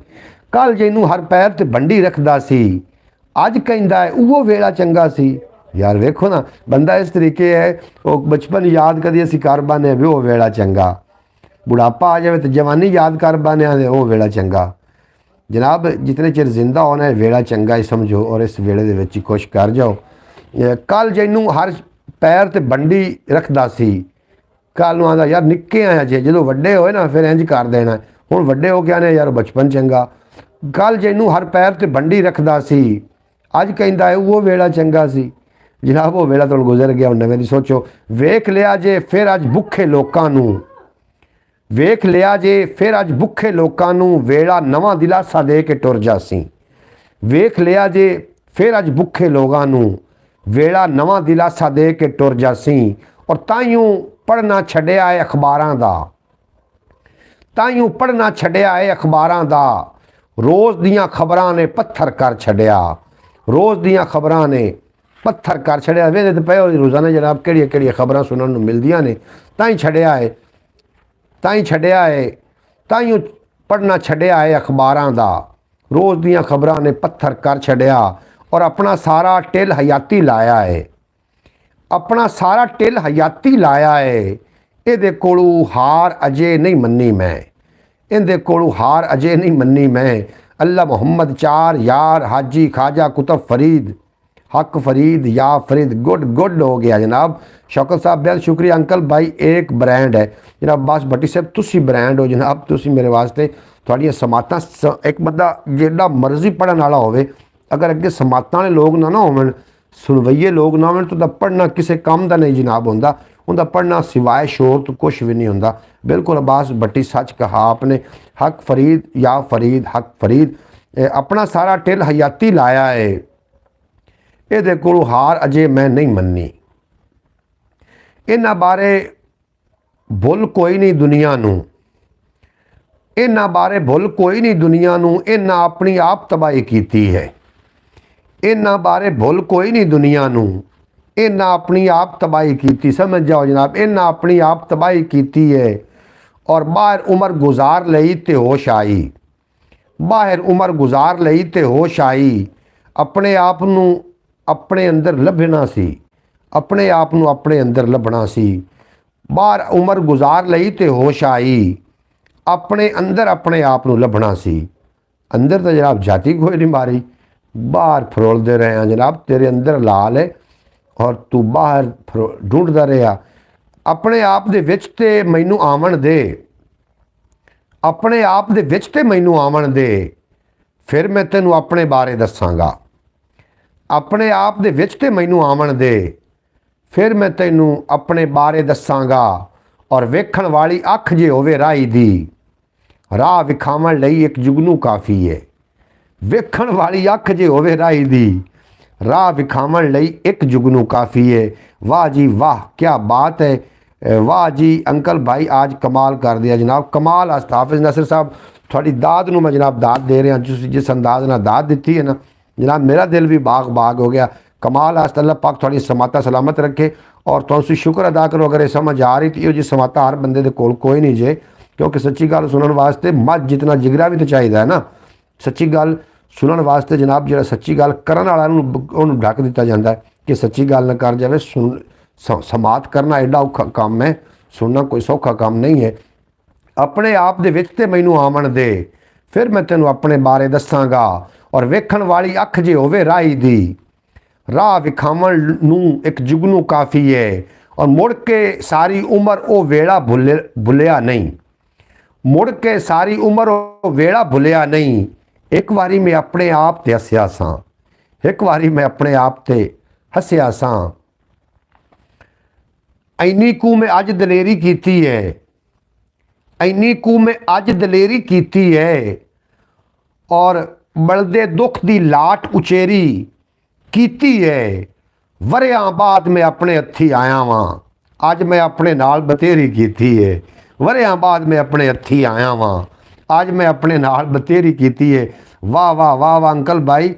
Speaker 1: कल जैनूं हर पैर ते बंडी रखदा सी, अज कहंदा है उहो वेला चंगा सी। यार वेखो ना, बंदा इस तरीके है वो बचपन याद करिए असीं कर बाने भी वो वेला चंगा, बुढ़ापा आ जाए तो जवानी याद कर बाने वो वेला चंगा। जनाब जितने चिर जिंदा होना है वेला चंगा ही समझो और इस वेले दे विच खुश कर जाओ। कल जैनूं हर पैर ते बंडी रखदा सी, कल नूं आंदा यार निक्के आया जे जदों वड्डे होए ना फिर इंज कर देना, हुण वड्डे हो के आने यार बचपन चंगा। कल जैनूं हर पैर ते बंडी रखदा सी, अज कहंदा है वो वेला चंगा सी। जनाब वो वेला तो गुजर गया, हुण नवें दी सोचो। वेख लिया जे फिर अज भुखे लोकां नूं, वेख लिया जे फिर अज भुखे लोकां नूं वेला नवां दिलासा दे के टुर जासी। वेख लिया जे फिर अज भुखे लोगां नूं वेला नवां दिलासा दे के टुर जासी। और ताइयों पढ़ना छड्डिया है अखबारां दा, ताइयों पढ़ना छड्डिया है अखबारां दा। रोज़ दियां खबरां ने पत्थर कर छड्डिया, रोज़ दियां खबरां ने पत्थर कर छड्डिया। वेंदे ते पए हो रोज़ाना जनाब किहड़ियां किहड़ियां खबरां सुनन नूं मिलदियां ने। ताईं छड्डिया है, ताईं छड्डिया है, ताइयों पढ़ना छड्डिया है अखबारां दा। रोज़ दियां खबरां ने पत्थर कर छड्डिया और अपना सारा टिल हयाती लाया है, अपना सारा टिल हयाती लाया है। इहदे कोलों हार अजे नहीं मन्नी मैं, इहदे कोलों हार अजे नहीं मन्नी मैं। अल्लाह मोहम्मद चार यार हाजी ख्वाजा कुतुब फरीद हक फरीद या फरीद। गुड गुड हो गया जनाब। शौकत साहब बेहद शुक्रिया अंकल भाई। एक ब्रांड है जनाब अब्बास भट्टी साहब, तुसी ब्रांड हो जनाब। तुसी मेरे वास्ते थोड़ियां समातां एक बंदा जिहड़ा मर्जी पढ़न वाला होवे अगर अगे समातां वाले लोग ना होवन ਸੁਣਵਈਏ ਲੋਕ ਨਾ ਹੋਣ ਤਾਂ ਉਹਦਾ ਪੜ੍ਹਨਾ ਕਿਸੇ ਕੰਮ ਦਾ ਨਹੀਂ ਜਨਾਬ ਹੁੰਦਾ। ਉਹਦਾ ਪੜ੍ਹਨਾ ਸਿਵਾਏ ਸ਼ੋਰ ਤੋਂ ਕੁਛ ਵੀ ਨਹੀਂ ਹੁੰਦਾ। ਬਿਲकुल अब्बास भट्टी सच कहा आपने। हक फरीद या फरीद हक फरीद अपना सारा टिल हयाती लाया है, ये कोल हार अजे मैं नहीं मन्नी। इन्हां बारे भुल कोई नहीं दुनिया नूं, इन्हां बारे भुल कोई नहीं दुनिया नूं, इन्हां अपनी आप तबाही कीती है। इन्हां बारे भुल कोई नहीं दुनिया नूं, इन्हां अपनी आप तबाही कीती। समझ जाओ जनाब, इन्हां अपनी आप तबाही कीती है। और बाहर उम्र गुजार लई ते होश आई, बाहर उम्र गुजार लई ते होश आई। अपने आप नूं अपने अंदर लभना सी, अपने आप नूं अपने अंदर लभना सी। बाहर उम्र गुजार लई ते होश आई, अपने अंदर अपने आप नूं लभना सी। अंदर तो जनाब जाति कोई नहीं मारी, बाहर फरोलते रहे हैं जनाब। तेरे अंदर लाल है और तू बाहर ढूंढता रहा। अपने आप दे विच ते मैनू आवन दे, अपने आप दे विच ते मैनू आवन दे, फिर मैं तेनू अपने बारे दसांगा। अपने आप दे विच ते मैनू आवन दे, फिर मैं तेनू अपने बारे दसांगा। और वेखण वाली अख जे होवे राही दी, राह विखावण लई एक जुगनू काफ़ी है। वेखण वाली अख जे होवे राही दी, राह विखावण लई एक जुगनू काफ़ी है। वाह जी वाह, क्या बात है। वाह जी अंकल भाई, आज कमाल कर दिया जनाब, कमाल। हाफिज़ नसर साहब थोड़ी दाद नूं मैं जनाब दाद दे रहा, जिस अंदाज नाल दाद दी है ना जनाब, मेरा दिल भी बाग बाग हो गया। कमाल। अल्लाह पाक थोड़ी समाता सलामत रखे और तुसीं शुक्र अदा करो अगर ये समझ आ रही थी। जी समाता हर बंदे दे कोल कोई नहीं जे, क्योंकि सच्ची गल सुनने वास्ते मझ जितना जिगरा भी तो चाहिए है ना। सच्ची गल सुनने वास्ते जनाब जो सच्ची गल करन वाला उन्होंने ढक दिता जाता है कि सच्ची गल न कर जाए। सुन समात करना एडा औखा काम है, सुनना कोई सौखा काम नहीं है। अपने आप दे विच ते मैनू आवन दे, फिर मैं तेनू अपने बारे दसांगा। और वेखण वाली अख जे होवे राही दी, राह विखावण नूं एक जुगनू काफ़ी है। और मुड़ के सारी उम्र वो वेला भुलिया नहीं, मुड़ के सारी उम्र वो वेला भुलिया नहीं। एक बारी मैं अपने आप ते हसिया सां, एक बारी मैं अपने आप ते हसिया सां। इन्नी कू मैं अज दलेरी कीती है, इन्नी कू मैं अज दलेरी कीती है। और बलदे दुख दी लाट उचेरी कीती है। वरियां बाद मैं अपने हथी आया वां, अज मैं अपने नाल बतेरी कीती है। वरियां बाद मैं अपने हथी आया वां, अज मैं अपने नाल बतेरी कीती है। वाह वाह वाह वाह अंकल भाई,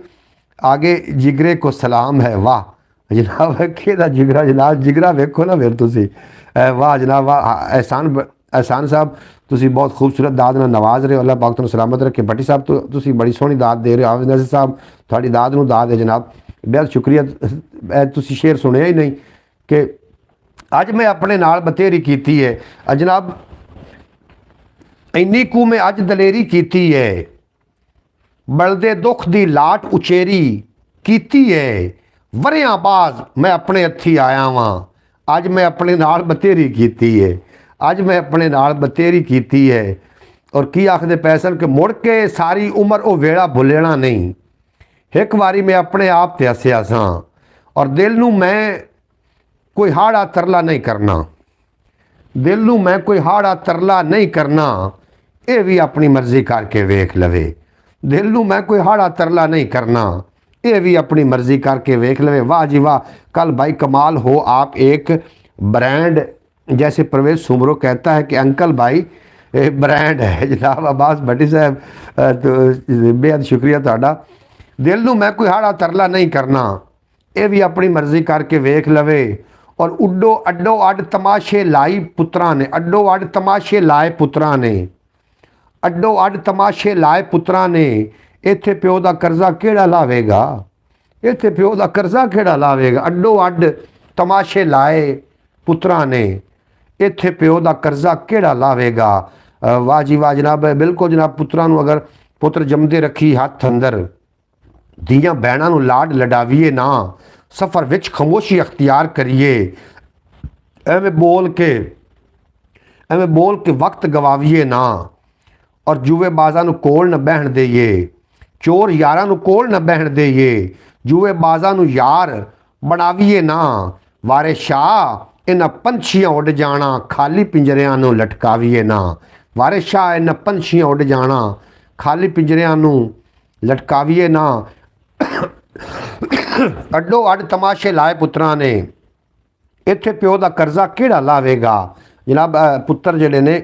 Speaker 1: आगे जिगरे को सलाम है। वाह जनाब, कि जिगरा जनाब, जिगरा वेखो ना फिर तुसी। वाह जनाब वाह। एहसान साहब तुसी बहुत खूबसूरत दाद नाल नवाज रहे हो, अल्लाह पाक तुहानू सलामत रखे। भट्टी साहब तो तुसी बड़ी सोहनी दाद दे रहे हो। हाफिज़ नसर साहब थोड़ी दाद नूं दाद है जनाब, बेहद शुक्रिया। तुसी शेर सुनिया ही नहीं कि अज मैं अपने नाल बतेरी कीती है। जनाब इन्नी कू मैं अज दलेरी कीती है, बलदे दुख दी लाट उचेरी कीती है। वरियां बाद मैं अपने हथी आया वां, अज मैं अपने नाल बतेरी कीती है, अज मैं अपने नाल बतेरी कीती है। और की आखदे पैसन कि मुड़ के सारी उम्र वो वेला भुलना नहीं। एक बारी मैं अपने आप ते हसिया सां, और दिल नूं मैं कोई हाड़ा तरला नहीं करना, दिल नूं मैं कोई हाड़ा तरला नहीं करना। ये भी अपनी मर्जी करके वेख लवे। दिल नूं मैं कोई हाड़ा तरला नहीं करना, ये भी अपनी मर्जी करके वेख लवे। वाह जी वाह, कल भाई कमाल हो आप। एक ब्रांड जैसे परवेज सुमरो कहता है कि अंकल भाई ब्रांड है जनाब। अब्बास भट्टी साहब तो बेहद शुक्रिया तुहाडा। दिल नूं मैं कोई हाड़ा तरला नहीं करना, ये भी अपनी मर्जी करके वेख लवे। और उड्डो अड्डो अड तमाशे लाई पुत्रां ने, अड्डो अड तमाशे लाए पुत्रां ने, अड्डो अड तमाशे लाए पुत्रां ने। इत्थे प्यो दा कर्जा केड़ा लावेगा, इत्थे प्यो दा कर्जा केड़ा लावेगा। अड्डो अड तमाशे लाए पुत्रां ने, इत्थे प्यो दा कर्जा केड़ा लावेगा। वाह जी वाह जनाब, बिल्कुल जनाब। पुत्रां नूं अगर पुत्र जमदे रखी हथ अंदर, धीआं भैणां नूं लाड लडावीए ना, सफ़र विच खामोशी अख्तियार करिए। एवें बोल के वक्त गवावीए ना, और जुएबाज़ां नूं कोल न बहन देइए, चोर यारां नूं कोल न बहन देइए। जुएबाज़ां नूं यार ਬਣਾਵੀਏ ਨਾ ਵਾਰੇ ਸ਼ਾਹ ਇਹਨਾਂ ਪੰਛੀਆਂ ਉੱਡ ਜਾਣਾ, ਖਾਲੀ ਪਿੰਜਰਿਆਂ ਨੂੰ ਲਟਕਾਵੀਏ ਨਾ। ਵਾਰੇ ਸ਼ਾਹ ਇਹਨਾਂ ਪੰਛੀਆਂ ਉੱਡ ਜਾਣਾ, ਖਾਲੀ ਪਿੰਜਰਿਆਂ ਨੂੰ ਲਟਕਾਵੀਏ ਨਾ। ਅੱਡੋ ਅੱਡ ਤਮਾਸ਼ੇ ਲਾਏ ਪੁੱਤਰਾਂ ਨੇ, ਇੱਥੇ ਪਿਓ ਦਾ ਕਰਜ਼ਾ ਕਿਹੜਾ ਲਾਵੇਗਾ। ਜਨਾਬ ਪੁੱਤਰ ਜਿਹੜੇ ਨੇ,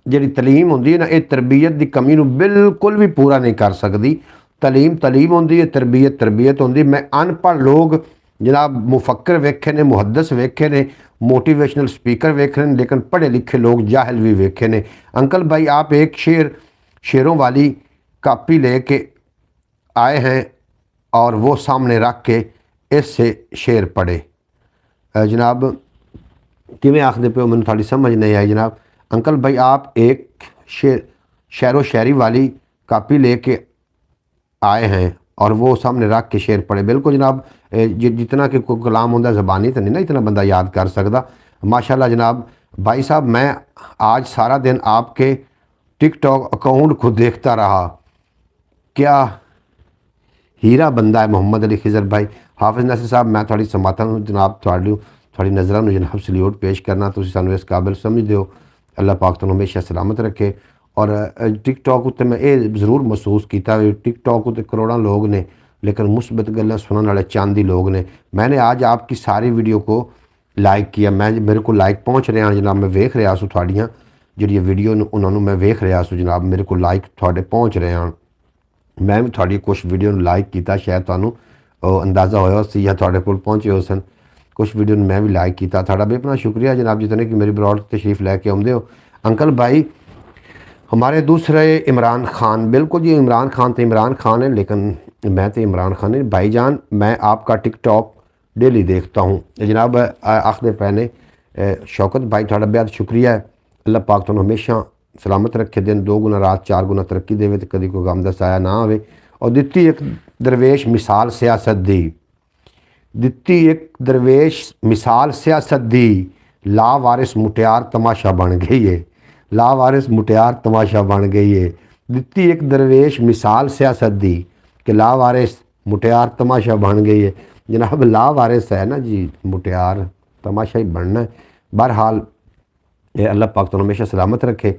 Speaker 1: ਜਿਹੜੀ ਤਲੀਮ ਹੁੰਦੀ ਹੈ ਨਾ, ਇਹ ਤਰਬੀਅਤ ਦੀ ਕਮੀ ਨੂੰ ਬਿਲਕੁਲ ਵੀ ਪੂਰਾ ਨਹੀਂ ਕਰ ਸਕਦੀ। ਤਲੀਮ ਹੁੰਦੀ ਹੈ, ਤਰਬੀਅਤ ਹੁੰਦੀ। ਮੈਂ ਅਨਪੜ੍ਹ ਲੋਕ जनाब मुफक्कर वेखे ने, मुहदस वेखे ने, मोटिवेशनल स्पीकर वेखे ने, लेकिन पढ़े लिखे लोग जाहिल भी वेखे ने। अंकल भाई आप एक शेरों वाली कापी लेके आए हैं और वो सामने रख के इससे शेर पढ़े। जनाब किमें आखदे पे मैंने थोड़ी समझ नहीं आई जनाब। अंकल भाई आप एक शेर व शायरी वाली कापी लेके आए हैं और वो सामने रख के शेर पढ़े। बिल्कुल जनाब जितना कि कोई कलाम होंदा ज़बानी तो नहीं ना इतना बंदा याद कर सकता। माशाल्लाह जनाब भाई साहब मैं आज सारा दिन आपके टिकटॉक अकाउंट को देखता रहा। क्या हीरा बंदा है मोहम्मद अली खिजर भाई। हाफिज़ नासिर साहब मैं थोड़ी समाता हूँ जनाब, थोड़ी नज़र में जनाब सल्यूट पेश करना, तुसीं सानूं इस काबिल समझदे हो। अल्लाह पाक तुहानूं हमेशा सलामत रखे। और टिकटॉक उत्ते मैं ये जरूर महसूस किया, टिकटॉक उत्ते करोड़ों लोग ने लेकिन मुस्बत गल्लां सुनने वाले चंद ही लोग ने। मैंने आज आपकी सारी वीडियो को लाइक किया, मेरे को लाइक पहुँच रहे हैं जनाब। मैं वेख रहा सू थोड़ियाँ जी वीडियो उन्होंने मैं वेख रहा सू जनाब, मेरे को लाइक थोड़े पहुँच रहे हैं। मैं भी थोड़ी कुछ वीडियो लाइक किया, शायद तुहानूं अंदाज़ा होया सी या थोड़े कोल पहुँचे हो सन। कुछ वीडियो मैं भी लाइक किया। थोड़ा बेपना शुक्रिया जनाब जितने कि मेरी ब्रॉड तशरीफ़ लैके आउंदे हो। अंकल भाई हमारे दूसरे इमरान खान, बिल्कुल जी इमरान खान है लेकिन मैं तो इमरान खान नहीं। भाईजान मैं आपका टिकटॉक डेली देखता हूँ जनाब। आखिर पहने शौकत भाई थोड़ा बेहद शुक्रिया है। अल्लाह पाक तुहानूं हमेशा सलामत रखे, दिन 2 गुना रात 4 गुना तरक्की देवे तो कभी कोई गम दा साया ना आवे। और दित्ती एक दरवेश मिसाल सियासत दी, दित्ती एक दरवेश मिसाल सियासत दी, लावारिस मुटियार तमाशा बन गई है, लावारिस मुटियार तमाशा बन गई है। दित्ती एक दरवेश मिसाल सियासत दी कि लावारिस मुटियार तमाशा बन गई है। जनाब लावारिस है ना जी, मुटियार तमाशा ही बनना है। बहरहाल ये अल्लाह पाक तो हमेशा सलामत रखे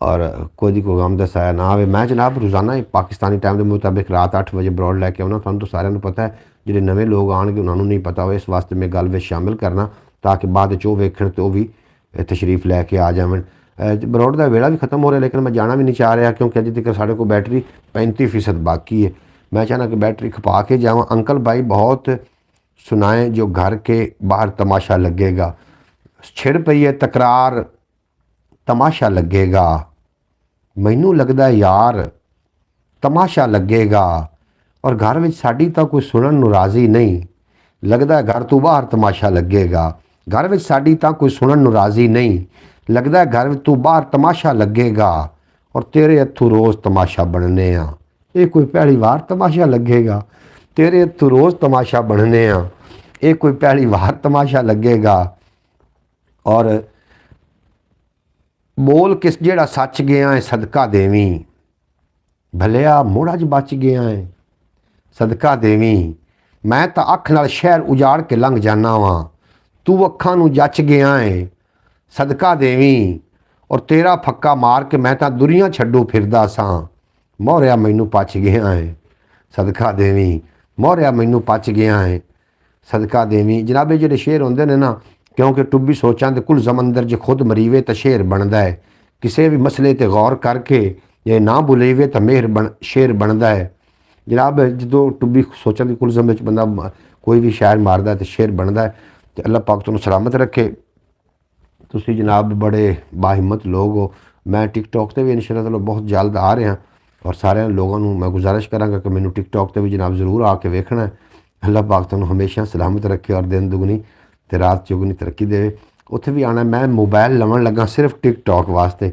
Speaker 1: और कोई दी कोई गम दा साया ना आवे। मैं जनाब रोज़ाना पाकिस्तानी टाइम के मुताबिक रात 8 बजे ब्रॉड लैके आना। तुहानूं तो सारिਆਂ ਨੂੰ पता है, ਜਿਹੜੇ नवे लोग आएंगे उन्होंने नहीं पता हो, इस वास्ते मैं गल विच शामिल करना ताकि बाद चो वेखण तो भी तशरीफ लैके आ जावन। ब्रॉड का वेला भी खत्म हो रहा लेकिन मैं जाना भी नहीं चाह रहा क्योंकि अजे तक साढ़े को बैटरी 35% बाकी है। मैं चाहना कि बैटरी खपा के जावां। अंकल भाई बहुत सुनाएं जो घर के बाहर तमाशा लगेगा, छिड़ पई है तकरार तमाशा लगेगा, मैनू लगदा यार तमाशा लगेगा। और घर में साड़ी तो कोई सुनन नूं राज़ी नहीं, लगदा घर तो बाहर तमाशा लगेगा। घर में साड़ी तो कोई सुनन नूं राज़ी नहीं, लगदा घर तो बाहर तमाशा लगेगा। और तेरे हथों रोज़ तमाशा बनने आ, ये कोई पहली बार तमाशा लगेगा। तेरे हथों रोज़ तमाशा बनने आ, ये कोई पहली बार तमाशा लगेगा। और बोल किस जेड़ा सच गया है सदका देवी, भलिया मुड़ अज बच गया है सदका देवी। मैं तो अख नाल शहर उजाड़ के लंघ जाना वा, तू अखां नूं जच गया है सदका देवी। और तेरा फक्का मार के मैं तो दुनिया छड्डू फिरदा सां, मोहरिया मैनू पच गया है सदका देवी, मोहरिया मैनू पच गया है सदका देवी। जनाबे जिहड़े शेर होंदे ने ना, क्योंकि टुब्बी सोचां दे कुल समंदर जे खुद मरीवे तो शेर बनता है। किसी भी मसले ते गौर करके जे ना बुलेवे तो शेर बनता है। जनाब जो टुब्बी सोचां दी कुल समंदर च बंदा कोई भी शायर मारदा है तो शेर बनता है। तो अल्लाह पाक तुहानूं सलामत रखे। तुसीं जनाब बड़े बाहिम्मत लोग हो। मैं टिकटॉक ते भी इंशाअल्लाह ताला बहुत जल्द आ रहा और सारे लोगों को मैं गुजारिश करांगा कि मैनू टिकटॉक ते भी जनाब जरूर आके वेखना है। अल्लाह पाक तुहानूं हमेशा सलामत रखे और दिन दुगनी ते रात चौगुनी तरक्की दे। उत्थे भी आना। मैं मोबाइल लवन लगा सिर्फ टिकटॉक वास्ते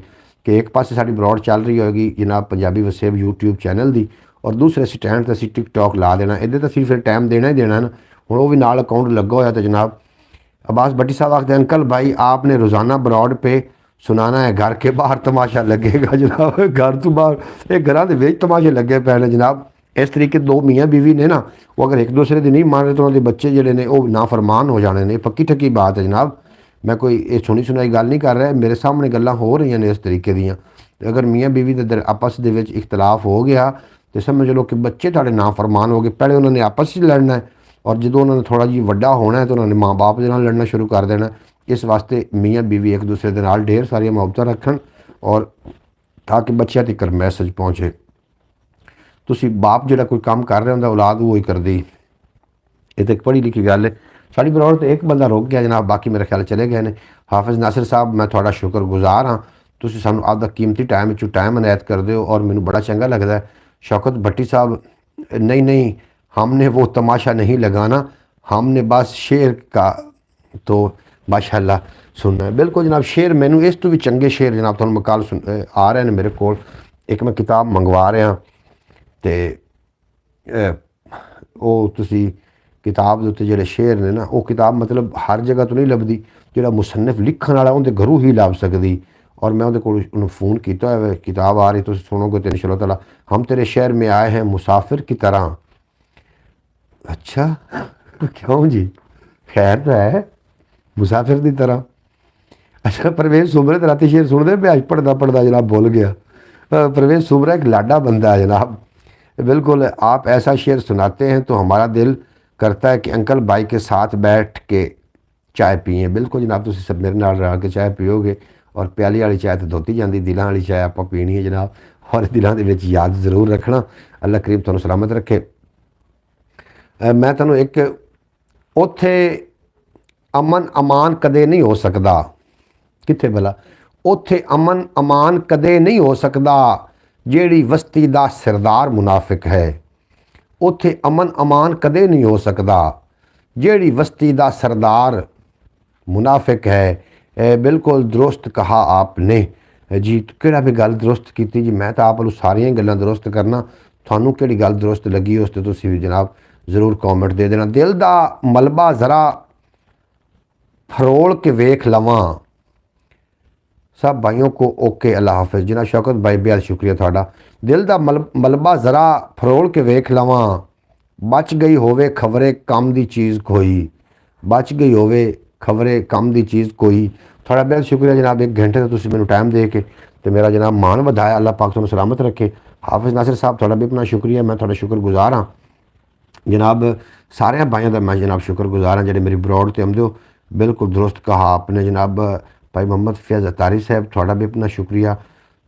Speaker 1: कि एक पासे साडी ब्रॉड चल रही होगी जनाब पंजाबी वसेब यूट्यूब चैनल दी और दूसरे स्टैंड ते असीं टिकटॉक ला देना। इहदे ते असीं फिर टाइम देना ही देना ना। हुण वो भी नाल अकाउंट लगा होया तो जनाब अब्बास भट्टी साहब आखते अंकल भाई आपने रोज़ाना ब्रॉड पे सुनाना है घर के बाहर तमाशा लगेगा। जनाब घर तो बाहर ये घर के विच तमाशे लगे पे ने जनाब। इस तरीके दो मियाँ बीवी ने ना, वो अगर एक दूसरे की नहीं मान रहे तो उन्होंने बच्चे जोड़े ने वो नाफरमान हो जाने ने। पक्की ठक्की बात है जनाब, मैं कोई ये सुनी सुनाई गल नहीं कर रहा, मेरे सामने गल्लां हो रही ने इस तरीके दियाँ। अगर मियाँ बीवी के आपस के इख्तलाफ हो गया तो समझ लो कि बच्चे थोड़े नाफरमान हो गए। पहले उन्होंने आपस में लड़ना है और जो उन्होंने थोड़ा जी वड्डा होना है तो उन्होंने माँ बाप के नाल लड़ना शुरू कर देना। इस वास्ते मियाँ बीवी एक दूसरे के नाल ढेर सारिया मुहब्बत रखन और ताकि बच्चों तक मैसेज पहुँचे। तुसी बाप जो कोई काम कर रहा होंगे औलाद वो ही कर दी। ये तो एक पढ़ी लिखी गल है। साड़ी बरौर तो एक बंदा रुक गया जनाब, बाकी मेरे ख्याल चले गए ने। हाफिज़ नासिर साहब मैं थोड़ा शुक्रगुजार हाँ, तुसी सानू आपका कीमती टाइम टाइम अनायत करते हो और मैनू बड़ा चंगा लगता है। शौकत भट्टी साहब नहीं नहीं, हमने वो तमाशा नहीं लगाना, हमने बस शेर का तो माशाअल्लाह सुनना है। बिल्कुल जनाब, शेर मैनू इस तो भी चंगे शेर जनाब तुहानू मैं कल सुन आ रहे हैं मेरे को। एक मैं किताब मंगवा रहा तो वो तुसी किताब के उत्ते जोड़े शेर ने ना, वो किताब मतलब हर जगह तो नहीं लभदी, जो मुसन्निफ लिखण वाला उनके घरों ही लभ सकती। और मैं उन्हें को फ़ोन किया है, किताब आ रही तो सुनोगे तो इंशाअल्लाह ताला। हम तेरे शहर में आए हैं मुसाफिर की तरह। अच्छा क्यों जी, खैर तो है मुसाफिर की तरह। अच्छा परवेज सुमरा तो राती शेर सुनते पे, अज पढ़ता पढ़ता जनाब भुल गया। परवेज सुमरा एक लाडा बंदा है जनाब। बिल्कुल, आप ऐसा शेर सुनाते हैं तो हमारा दिल करता है कि अंकल भाई के साथ बैठ के चाय पिए। बिल्कुल जनाब, तुम सब मेरे नाल रल के चाय पियोगे और प्याली वाली चाय तो धोती जाती, दिलों वाली चाय आप पीनी है जनाब। और दिलों के याद जरूर रखना। अल्लाह करीम तुहानू सलामत रखे। मैं तुहानू एक उत्थे अमन अमान कदे नहीं हो सकता, कित्थे भला उत्थे अमन अमान कदे नहीं हो सकता जेड़ी वस्ती दा सरदार मुनाफिक है। उत्थे अमन अमान कदे नहीं हो सकता जेड़ी वस्ती दा सरदार मुनाफिक है। बिल्कुल दुरुस्त कहा आपने जी। केड़ा भी गल दुरुस्त की जी, मैं तो आप सारिया गल्लां दुरुस्त करना। थानू केड़ी गल दुरुस्त लगी उस ते तुसीं भी जनाब जरूर कॉमेंट दे देना। दिल दा मलबा ज़रा फरोल के वेख लवां। सब भाइयों को ओके, अल्लाह हाफिज़। जिन्हें शौकत भाई बेहद शुक्रिया थाड़ा। दिल दा मलबा ज़रा फरोल के वेख लवां, बच गई होवे खबरे कम दी चीज़ कोई, बच गई होवे खबरे कम दी चीज़ कोई। थोड़ा बेहद शुक्रिया जनाब, एक घंटे तो तुसीं मैनू टाइम दे के तो मेरा जनाब मान वधाया। अल्लाह पाक तुहानू सलामत रखे। हाफिज़ नासिर साहब थोड़ा भी अपना शुक्रिया, मैं थोड़ा शुक्रगुजार हाँ जनाब। सारे भाइयों का मैं जनाब शुक्रगुजार हाँ जेडे मेरी ब्रॉड ते आमदे हो। बिल्कुल दुरुस्त कहा आपने जनाब। भाई मोहम्मद फैज़ अतारी साहब थोड़ा भी अपना शुक्रिया,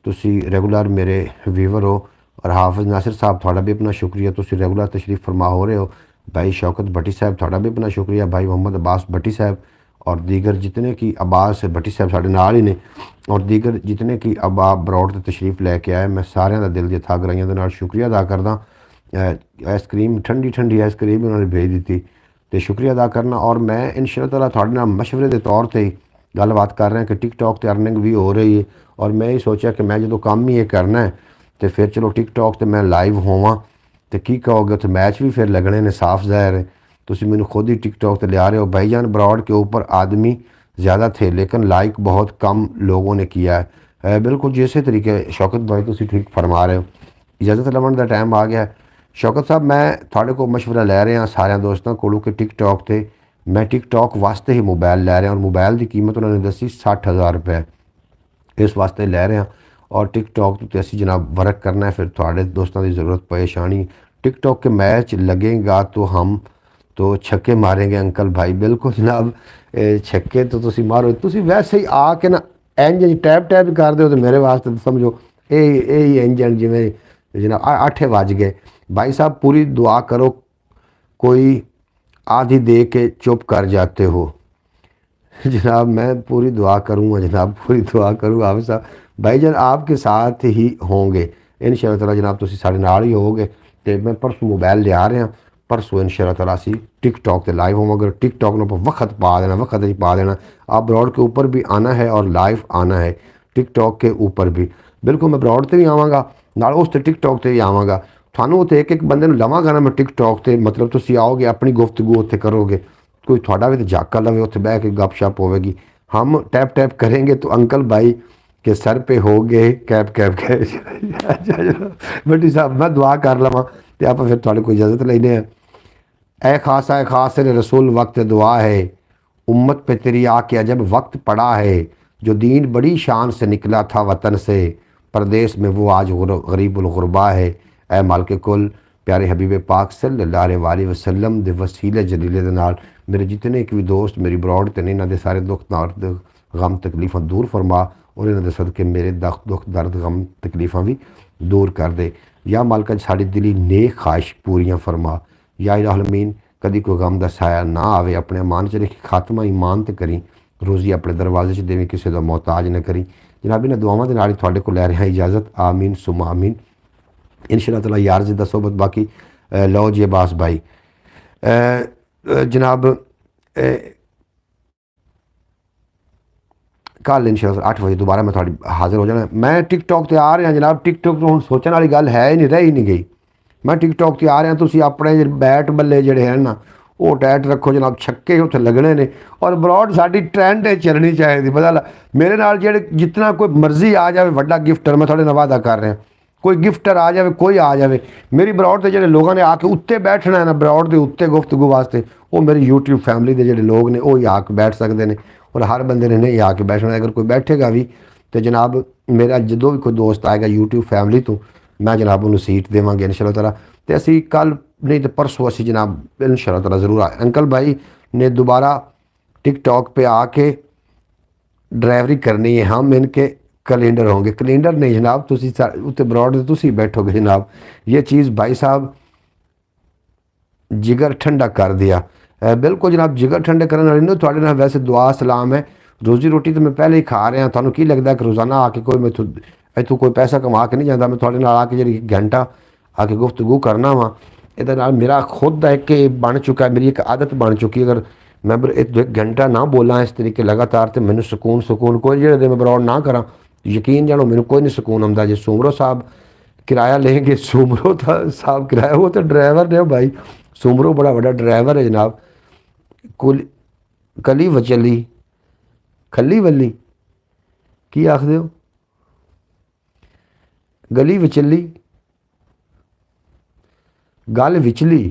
Speaker 1: तुसी रेगुलर मेरे व्यूवर हो। और हाफिज़ नासिर साहब थोड़ा भी अपना शुक्रिया, तुसी रेगुलर तशरीफ़ फरमा हो रहे हो। भाई शौकत भट्टी साहब थोड़ा भी अपना शुक्रिया। भाई मोहम्मद अब्बास भट्टी साहब और दीगर जितने की अब्बास भट्टी साहब साढ़े नाल ही ने और दीगर जितने की अब आप ब्रॉड ते तशरीफ़ लैके आए, मैं सारे का दिल दी था गराइयां दे नाल शुक्रिया अदा करदा। आइसक्रीम ठंडी ठंडी आइसक्रीम उन्होंने भेज दी तो शुक्रिया अदा करना। और मैं इंशाअल्लाह ताला थोड़े नाल मशवरे के तौर पर ही गलबात कर रहे हैं कि टिकटॉक तो अर्निंग भी हो रही है। और मैं ही सोचा कि मैं जो काम ही ये करना है तो फिर चलो टिकटॉक तो मैं लाइव होवां तो की कहोगे, तो मैच भी फिर लगने ने, साफ ज़ाहिर है। तुम मैंने खुद ही टिकटॉक तो ले आ रहे हो। भाईजान ब्रॉड के ऊपर आदमी ज़्यादा थे लेकिन लाइक बहुत कम लोगों ने किया है। बिल्कुल जैसे तरीके शौकत भाई तुम ठीक फरमा रहे हो। इजाज़त लवन का टाइम आ गया। शौकत साहब मैं थोड़े को मशवरा लै रहा सारे दोस्तों को कि टिकटॉक से मैं टिकटॉक वास्ते ही मोबाइल लै रहा और मोबाइल की कीमत उन्होंने दसी 60,000 रुपये इस वास्ते लै रहे हैं। और टिकटॉक तो असी जनाब वर्क करना है। फिर थोड़े दोस्तों की ज़रूरत परेशानी टिकटॉक के मैच लगेगा तो हम तो छक्के मारेंगे अंकल भाई। बिल्कुल जनाब, छक्के तो तुसी मारो, तुसी वैसे ही आके ना इंज टैप टैप कर दो तो मेरे वास्ते तो समझो ये इंजन जिमें जनाब 8 बज गए। भाई साहब पूरी दुआ करो, कोई आधी दे के चुप कर जाते हो। जनाब मैं पूरी दुआ करूँगा जनाब, पूरी दुआ करूँगा आप साहब। भाईजान आपके साथ ही होंगे इंशाअल्लाह ताला जनाब, तुसी साढ़े नाल ही होगे। तो मैं परसों मोबाइल ले आ रहा, परसों इंशाअल्लाह ताला असी टिकटॉक ते लाइव होवांगे। टिकटॉक ने वक्त पा देना, वक्त ही पा देना। आप ब्रॉड के ऊपर भी आना है और लाइव आना है टिकटॉक के ऊपर भी। बिल्कुल मैं ब्रॉड से भी आवाँगा नाल उस टिकटॉक से भी आवाँगा। थानू उत्थे एक एक बंदे लवांगा ना मैं टिकटॉक से, मतलब तुसी आओगे अपनी गुफ्तगू उत्थे करोगे, कोई थोड़ा भी तो जाका लवे उत्थे बह के गपशप होवेगी। हम टैप टैप करेंगे तो अंकल भाई के सर पे हो गए कैप कैप के। भट्टी साहब मैं दुआ कर लवां तो आप फिर थोड़े को इजाज़त लेने हैं। ए खास रसूल वक्त दुआ है, उम्मत पे तेरी आके अजब वक्त पड़ा है, जो दीन बड़ी शान से निकला था वतन से, परदेश में वो आज गरीबुल गुरबा है। ए मालिक कुल प्यारे हबीब पाक सल्लल्लाहु अलैहि वसल्लम दे वसीले जलीले दे नाल मेरे जितने भी दोस्त मेरी ब्रॉड ते ने इन्हां दे सारे दुख दर्द गम तकलीफ़ां दूर फरमा, और इन्हां दे सदके मेरे दुख दर्द गम तकलीफ़ां भी दूर कर दे। या मालिका साड़ी दिली नेक ख्वाहिश पूरियां फरमा। या इलामीन कदी कोई गम का साया ना आवे, अपने अमान च रखी, खात्मा ईमान ते करी, रोज़ी अपने दरवाजे च देवी, किसी का मोहताज न करी। जनाब इन्हां दुआवां दे नाल तुहाडे कोल लै रहा इजाज़त। आमीन सुमा आमीन इंशाअल्लाह ताला। यार जिदा सोबत बाकी लो जी अब्बास भाई जनाब कल इंशाअल्लाह 8 बजे दोबारा मैं थोड़ी हाजिर हो जाना। मैं टिकटॉक ते आ रहा जनाब, टिकटॉक तो हुण सोचने वाली गल है ही नहीं, रही नहीं गई। मैं टिकटॉक ते आ रहा, तुसीं अपने बैट बल्ले जिहड़े हैं ना वो टाइट रखो जनाब, छक्के उत्थे लगने ने। और ब्रॉड साडी ट्रेंड है चलनी चाहिए। पता मेरे नाल जेह्ड़े जितना कोई मर्जी आ जाए वड्डा गिफ्टर, मैं थोड़े नाल वादा कर रहा, कोई गिफ्टर आ जाए, कोई आ जाए, मेरी ब्रॉड के जो लोगों ने आके उत्ते बैठना है ना, ब्रॉड के उत्ते गुफ्तगू वास्ते, वो मेरी यूट्यूब फैमिली के जो लोग ने वो ही आके बैठ सकते हैं। और हर बंदे ने नहीं आके बैठना। अगर कोई बैठेगा भी तो जनाब मेरा जो भी कोई दोस्त आएगा यूट्यूब फैमिली तो मैं जनाब उन्होंने सीट देवांगे इंशाअल्लाह ताला। तो असी कल नहीं तो परसों असी जनाब इंशाअल्लाह ताला ज़रूर आए। अंकल भाई ने दोबारा टिकटॉक पे आके ड्राइवरी करनी है, हम इनके कैलेंडर होंगे। कैलेंडर नहीं जनाब, तुसी उत्ते ब्रॉड तुसी बैठोगे जनाब। ये चीज़ भाई साहब जिगर ठंडा कर दिया। बिल्कुल जनाब जिगर ठंडे करने वाली ने थोड़े नाल वैसे दुआ सलाम है। रोज़ी रोटी तो मैं पहले ही खा रहा, थानू की लगता कि रोज़ाना आके कोई मैं इतों कोई पैसा कमा के नहीं जाता। मैं थोड़े नाल आके जी घंटा आके गुफ्तगू करना वा, ये मेरा खुद एक बन चुका है, मेरी एक आदत बन चुकी है। अगर मैं एक घंटा ना बोला इस तरीके लगातार तो मैंने सुकून कोई जे मैं ब्रॉड ना करा, यकीन जानो मैंने कोई नहीं सुकून आता। जो सुमरो साहब किराया लेंगे, सुमरो साहब किराया, वो तो ड्राइवर ने भाई, सुमरो बड़ा बड़ा ड्राइवर है जनाब। कली वचली खली वली की आखदे हो, गली विचली गल विचली,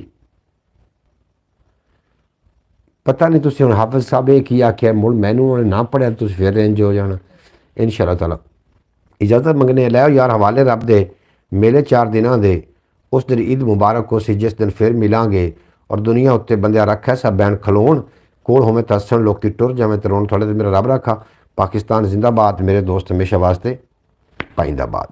Speaker 1: पता नहीं तुसीं हुण हाफिज़ साहब ये की आख्या, मुड़ मैनू उन्होंने ना पढ़िया तुसीं फिर इंज हो जाना। इंशाअल्लाह ताला इजाज़त मंगने लै यार हवाले रब दे मेले 4 दिनों दे। उस दिन ईद मुबारक हो सी जिस दिन फिर मिलांगे, और दुनिया उत्ते बंदिया रखा सब बैन खलोण कोल होवे तो हसन लोग टुर जावे तो रोन थोड़े। मेरा रब रखा। पाकिस्तान जिंदाबाद। मेरे दोस्त हमेशा वास्ते पाइंदाबाद।